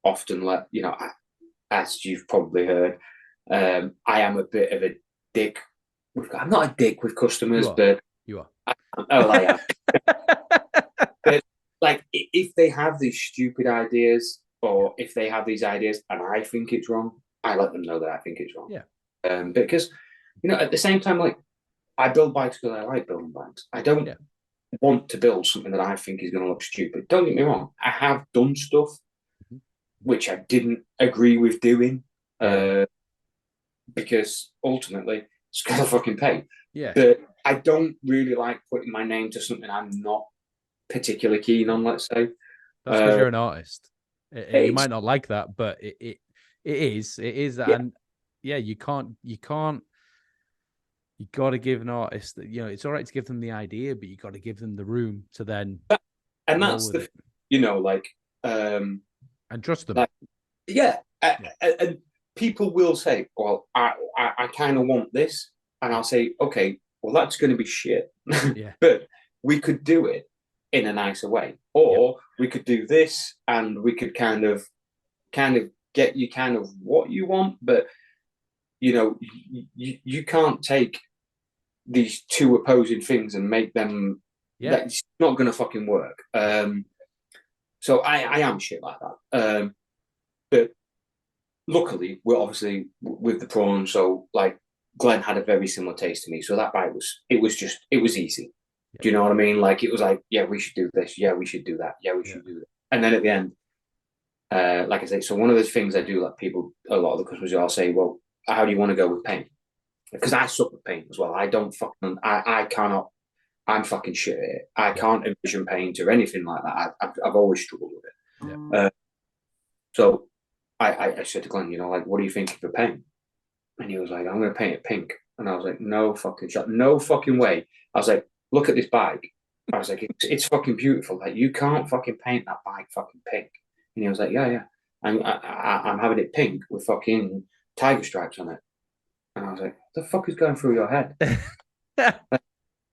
often as you've probably heard, I am a bit of a dick. I'm not a dick with customers, but you are. I am. But like, if they have these stupid ideas, or if they have these ideas and I think it's wrong, I let them know that I think it's wrong. Yeah. Because at the same time, like, I build bikes because I like building bikes. I don't want to build something that I think is going to look stupid. Don't get me wrong. I have done stuff which I didn't agree with doing because ultimately it's got to fucking pay. Yeah. But I don't really like putting my name to something I'm not particularly keen on, let's say. That's because you're an artist. You might not like that, but it is that. Yeah. And you got to give an artist that, it's all right to give them the idea, but you got to give them the room to then. And that's the, and trust them. And people will say, well, I kind of want this. And I'll say, okay, well, that's going to be shit. Yeah. But we could do it in a nicer way. Or we could do this and we could kind of get you kind of what you want. But, you can't take these two opposing things and make them, that's not going to fucking work. So I am shit like that. But luckily, we're obviously with the prawn. So like Glenn had a very similar taste to me. So that bike it was easy. Do you know what I mean? Like it was like, yeah, we should do this. Yeah, we should do that. Yeah, we should do that. And then at the end, like I say, so one of those things I do let people, a lot of the customers, I'll say, well, how do you want to go with paint? Because I suck with paint as well. I don't fucking, I cannot, I'm fucking shit at it. I can't envision paint or anything like that. I've always struggled with it. Yeah. So I said to Glenn, like, what do you think of the paint? And he was like, I'm going to paint it pink. And I was like, no fucking shot, no fucking way. I was like, look at this bike. I was like, it's fucking beautiful. Like, you can't fucking paint that bike fucking pink. And he was like, yeah. I'm having it pink with fucking tiger stripes on it. And I was like, what the fuck is going through your head?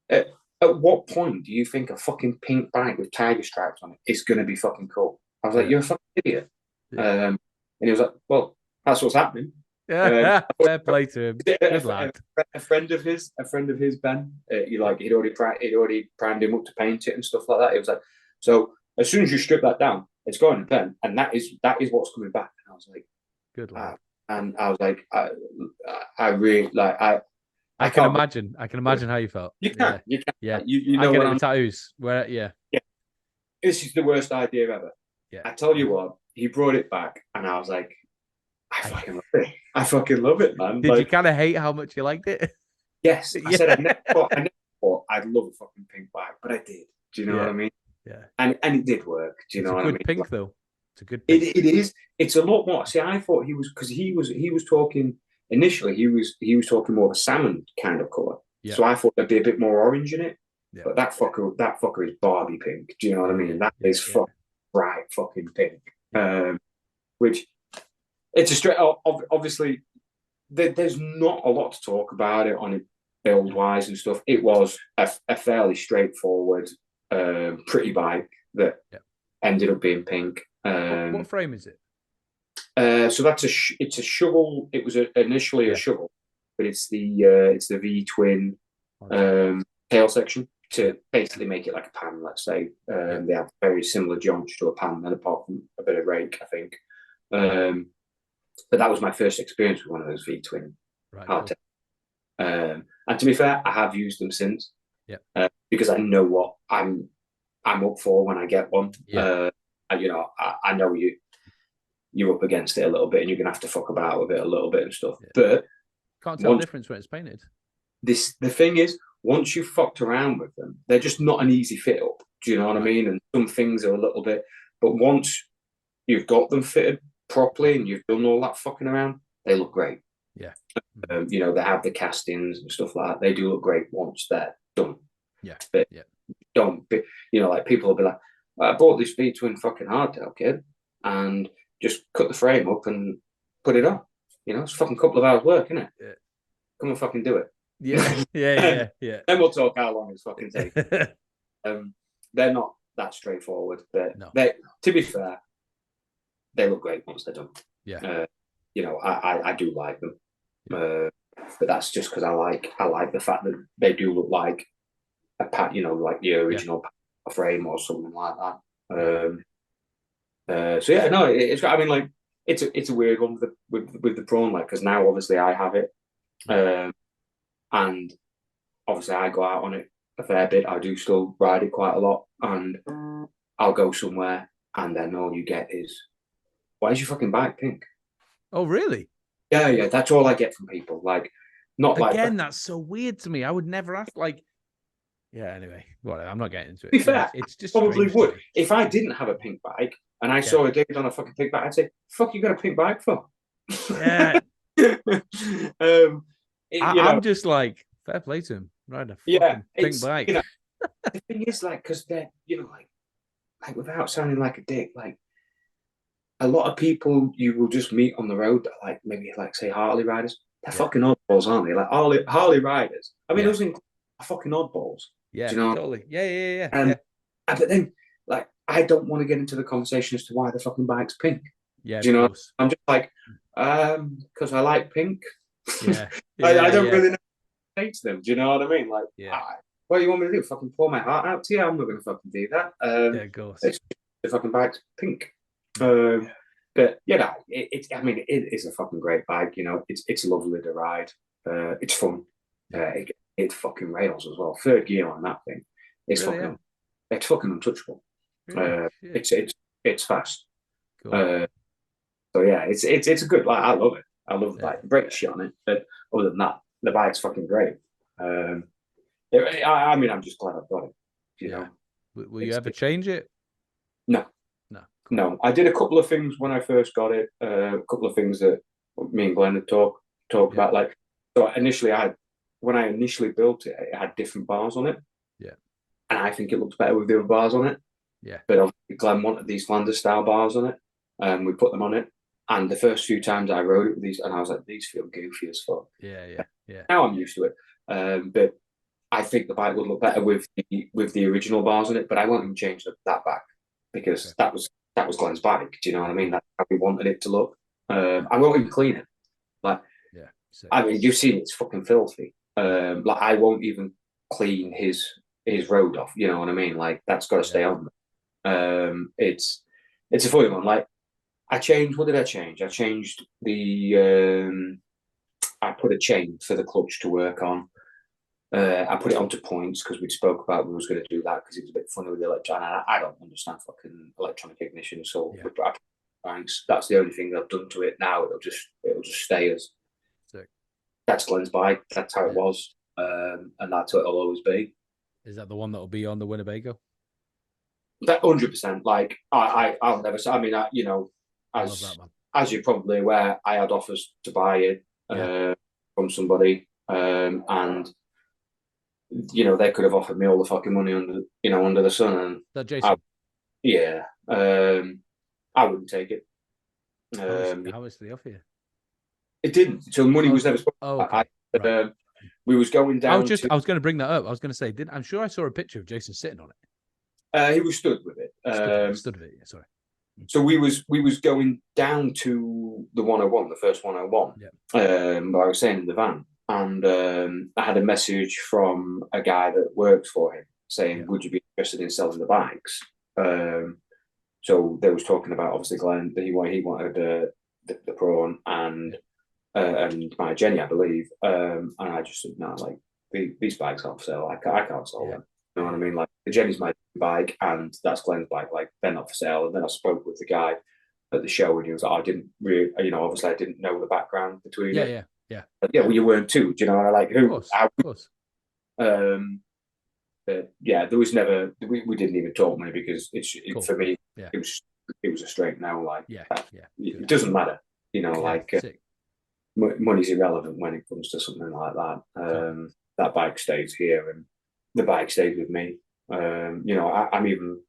At what point do you think a fucking pink bike with tiger stripes on it is going to be fucking cool? I was like, Yeah. you're a fucking idiot. Yeah. And he was like, well, that's what's happening. Yeah. Fair play to him. Good lad. A friend of his, Ben, he'd already primed him up to paint it and stuff like that. It was like, so as soon as you strip that down, it's going to Ben, and that is what's coming back. And I was like, good lad. And I was like, I really like I can imagine. I can imagine how you felt. You can. Yeah. You know I get what it with tattoos. Where yeah. This is the worst idea ever. Yeah. I tell you what, he brought it back, and I was like, I fucking love it. I fucking love it, man. Did you kind of hate how much you liked it? Yes. I said I never thought I'd love a fucking pink bike, but I did. Do you know what I mean? Yeah. And it did work. Do you know what I mean? It's a good pink though. It's a good pink. It is. It's a lot more. See, I thought he was talking initially. He was talking more of a salmon kind of color. Yeah. So I thought there'd be a bit more orange in it. Yeah. But that fucker is Barbie pink. Do you know what I mean? That is bright fucking pink. Which it's a straight. Obviously, there's not a lot to talk about it on it build wise and stuff. It was a fairly straightforward, pretty bike that ended up being pink. What frame is it? So that's it's a shovel. It was initially a shovel, but it's the V twin tail section to basically make it like a pan. Let's say they have very similar joints to a pan, then apart from a bit of rake, I think. But that was my first experience with one of those V twin. Right. Cool. And to be fair, I have used them since. Yeah. Because I know what I'm up for when I get one. Yeah. You know, I know you're up against it a little bit, and you're gonna have to fuck about with it a little bit and stuff. Yeah. But can't tell the difference when it's painted. The thing is, once you've fucked around with them, they're just not an easy fit up. Do you know what I mean? And some things are a little bit, but once you've got them fitted properly and you've done all that fucking around, they look great. Yeah. You know, they have the castings and stuff like that. They do look great once they're done. Yeah. But don't be, you know, like people will be like, I bought this V twin fucking hardtail, kid, and just cut the frame up and put it on. You know, it's a fucking couple of hours work, isn't it? Yeah. Come and fucking do it. Yeah. Yeah. Then we'll talk how long it's fucking taking. They're not that straightforward, but they, to be fair, they look great once they're done. Yeah. You know, I do like them. But that's just because I like the fact that they do look like a pat, you know, like the original frame or something like that. So yeah, no, it's. I mean, like it's a weird one with the prawn, like, because now obviously I have it, and obviously I go out on it a fair bit. I do still ride it quite a lot, and I'll go somewhere, and then all you get is, "Why is your fucking bike pink?" Oh, really? Yeah, that's all I get from people. Like, not again, like that's so weird to me. I would never ask. Like, yeah. Anyway, whatever. I'm not getting into it. To be fair, it's just probably would if I didn't have a pink bike and I saw a dude on a fucking pink bike. I'd say, "Fuck, you got a pink bike for?" Yeah. I'm just like, fair play to him. Right, a fucking pink bike. You know, the thing is, like, because they're, you know, like without sounding like a dick, like, a lot of people you will just meet on the road that are like, maybe like, say, Harley riders. They're fucking oddballs, aren't they? Like Harley riders. I mean, those are fucking oddballs. Yeah, do you know? Totally. Yeah. But then, like, I don't want to get into the conversation as to why the fucking bike's pink. Yeah, do you know? I'm just like, because I like pink. Yeah. I don't really know what to say to them. Do you know what I mean? Like, what do you want me to do? Fucking pour my heart out to you? I'm not going to fucking do that. Of course. The fucking bike's pink. But you know, I mean, it is a fucking great bike. You know, it's lovely to ride. It's fun. It fucking rails as well. Third gear on that thing. It's fucking untouchable. Really? It's fast. Cool. So yeah, it's a good. Like, I love it. I love like the brake shit on it. But other than that, the bike's fucking great. I mean, I'm just glad I've got it. You know. Will you ever change it? No, I did a couple of things when I first got it. A couple of things that me and Glenn had talked about. Like, so initially, when I initially built it, it had different bars on it. Yeah, and I think it looks better with the other bars on it. Yeah, but obviously Glenn wanted these Flanders style bars on it, and we put them on it. And the first few times I rode it with these, and I was like, these feel goofy as fuck. Yeah. Now I'm used to it. But I think the bike would look better with the original bars on it, but I won't even change that back because Okay. that was Glenn's bike. Do you know what I mean? That's how we wanted it to look. I won't even clean it. Like, Yeah. Sick. I mean, you've seen it's fucking filthy. Like, I won't even clean his road off. You know what I mean? Like, that's got to stay on. It's a funny one. Like, I changed. What did I change? I changed the. I put a chain for the clutch to work on. I put it onto points because we spoke about we was going to do that because it was a bit funny with the electronic. I don't understand fucking electronic ignition, so thanks. That's the only thing I've done to it. Now it'll just stay as. Sick. That's Glenn's bike. That's how it was, and that's what it'll always be. Is that the one that will be on the Winnebago? That 100%. Like I'll never say. I mean, you know, as you're probably aware, I had offers to buy it from somebody, and you know they could have offered me all the fucking money under the sun, and that Jason. I wouldn't take it. How much did they offer you? It didn't. So money was never spoken. Oh, okay. Right. We was going down. I was going to bring that up. I was going to say, I'm sure I saw a picture of Jason sitting on it. He was stood with it. Stood with it. Yeah, sorry. So we was going down to the 101, the first 101. Yeah. But I was saying in the van, and I had a message from a guy that works for him saying, "Would you be interested in selling the bikes?" So they was talking about obviously Glenn that he wanted the prawn and my Jenny, I believe. And I just said, no, like these bikes aren't for sale. I can't sell them. You know what I mean? Like the Jenny's my bike and that's Glenn's bike. Like they're not for sale. And then I spoke with the guy at the show and he was like, I didn't really, you know, obviously I didn't know the background between it. Yeah. But well, you weren't too. Do you know? And I like who? Of course. But yeah, there was never. We didn't even talk money because cool. For me, it was a straight no. Like it doesn't matter. You know, like money's irrelevant when it comes to something like that. That bike stays here, and the bike stays with me. You know, I don't even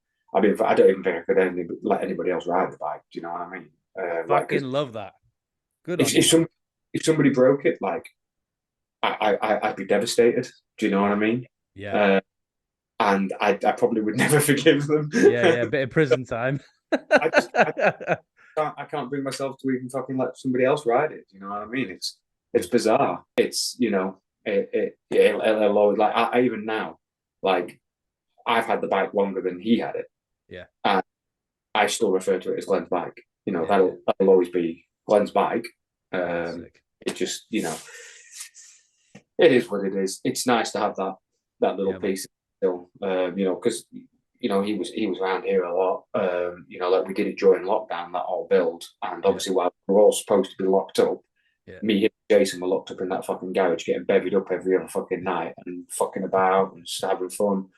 think I could let anybody else ride the bike. Do you know what I mean? Fucking love that. Good. If somebody broke it, like I'd be devastated. Do you know what I mean? Yeah. And I probably would never forgive them. A bit of prison time. I can't bring myself to even fucking let somebody else ride it. You know what I mean? It's bizarre. It's, you know, it'll always, like I even now, like I've had the bike longer than he had it. Yeah. And I still refer to it as Glenn's bike. You know, that'll always be Glenn's bike. It just, you know, it is what it is. It's nice to have that little piece still, you know, because you know he was around here a lot. You know, like we did it during lockdown, that whole build, and obviously while we were all supposed to be locked up, me and Jason were locked up in that fucking garage, getting bevied up every other fucking night and fucking about and just having fun.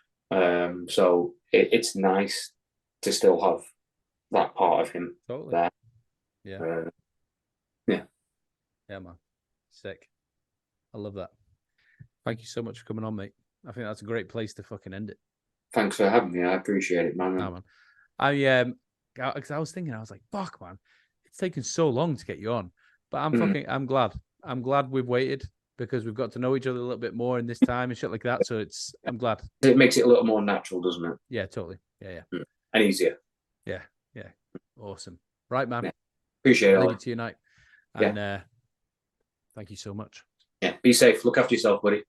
So it's nice to still have that part of him there. Yeah, man, sick. I love that. Thank you so much for coming on, mate. I think that's a great place to fucking end it. Thanks for having me. I appreciate it, man. No, man. I was thinking, I was like, fuck, man, it's taken so long to get you on, but I'm glad. I'm glad we've waited because we've got to know each other a little bit more in this time and shit like that. So I'm glad. It makes it a little more natural, doesn't it? Yeah, totally. Yeah. And easier. Yeah. Awesome. Right, man. Yeah. Appreciate it. Leave it to you, night. And thank you so much. Yeah. Be safe. Look after yourself, buddy.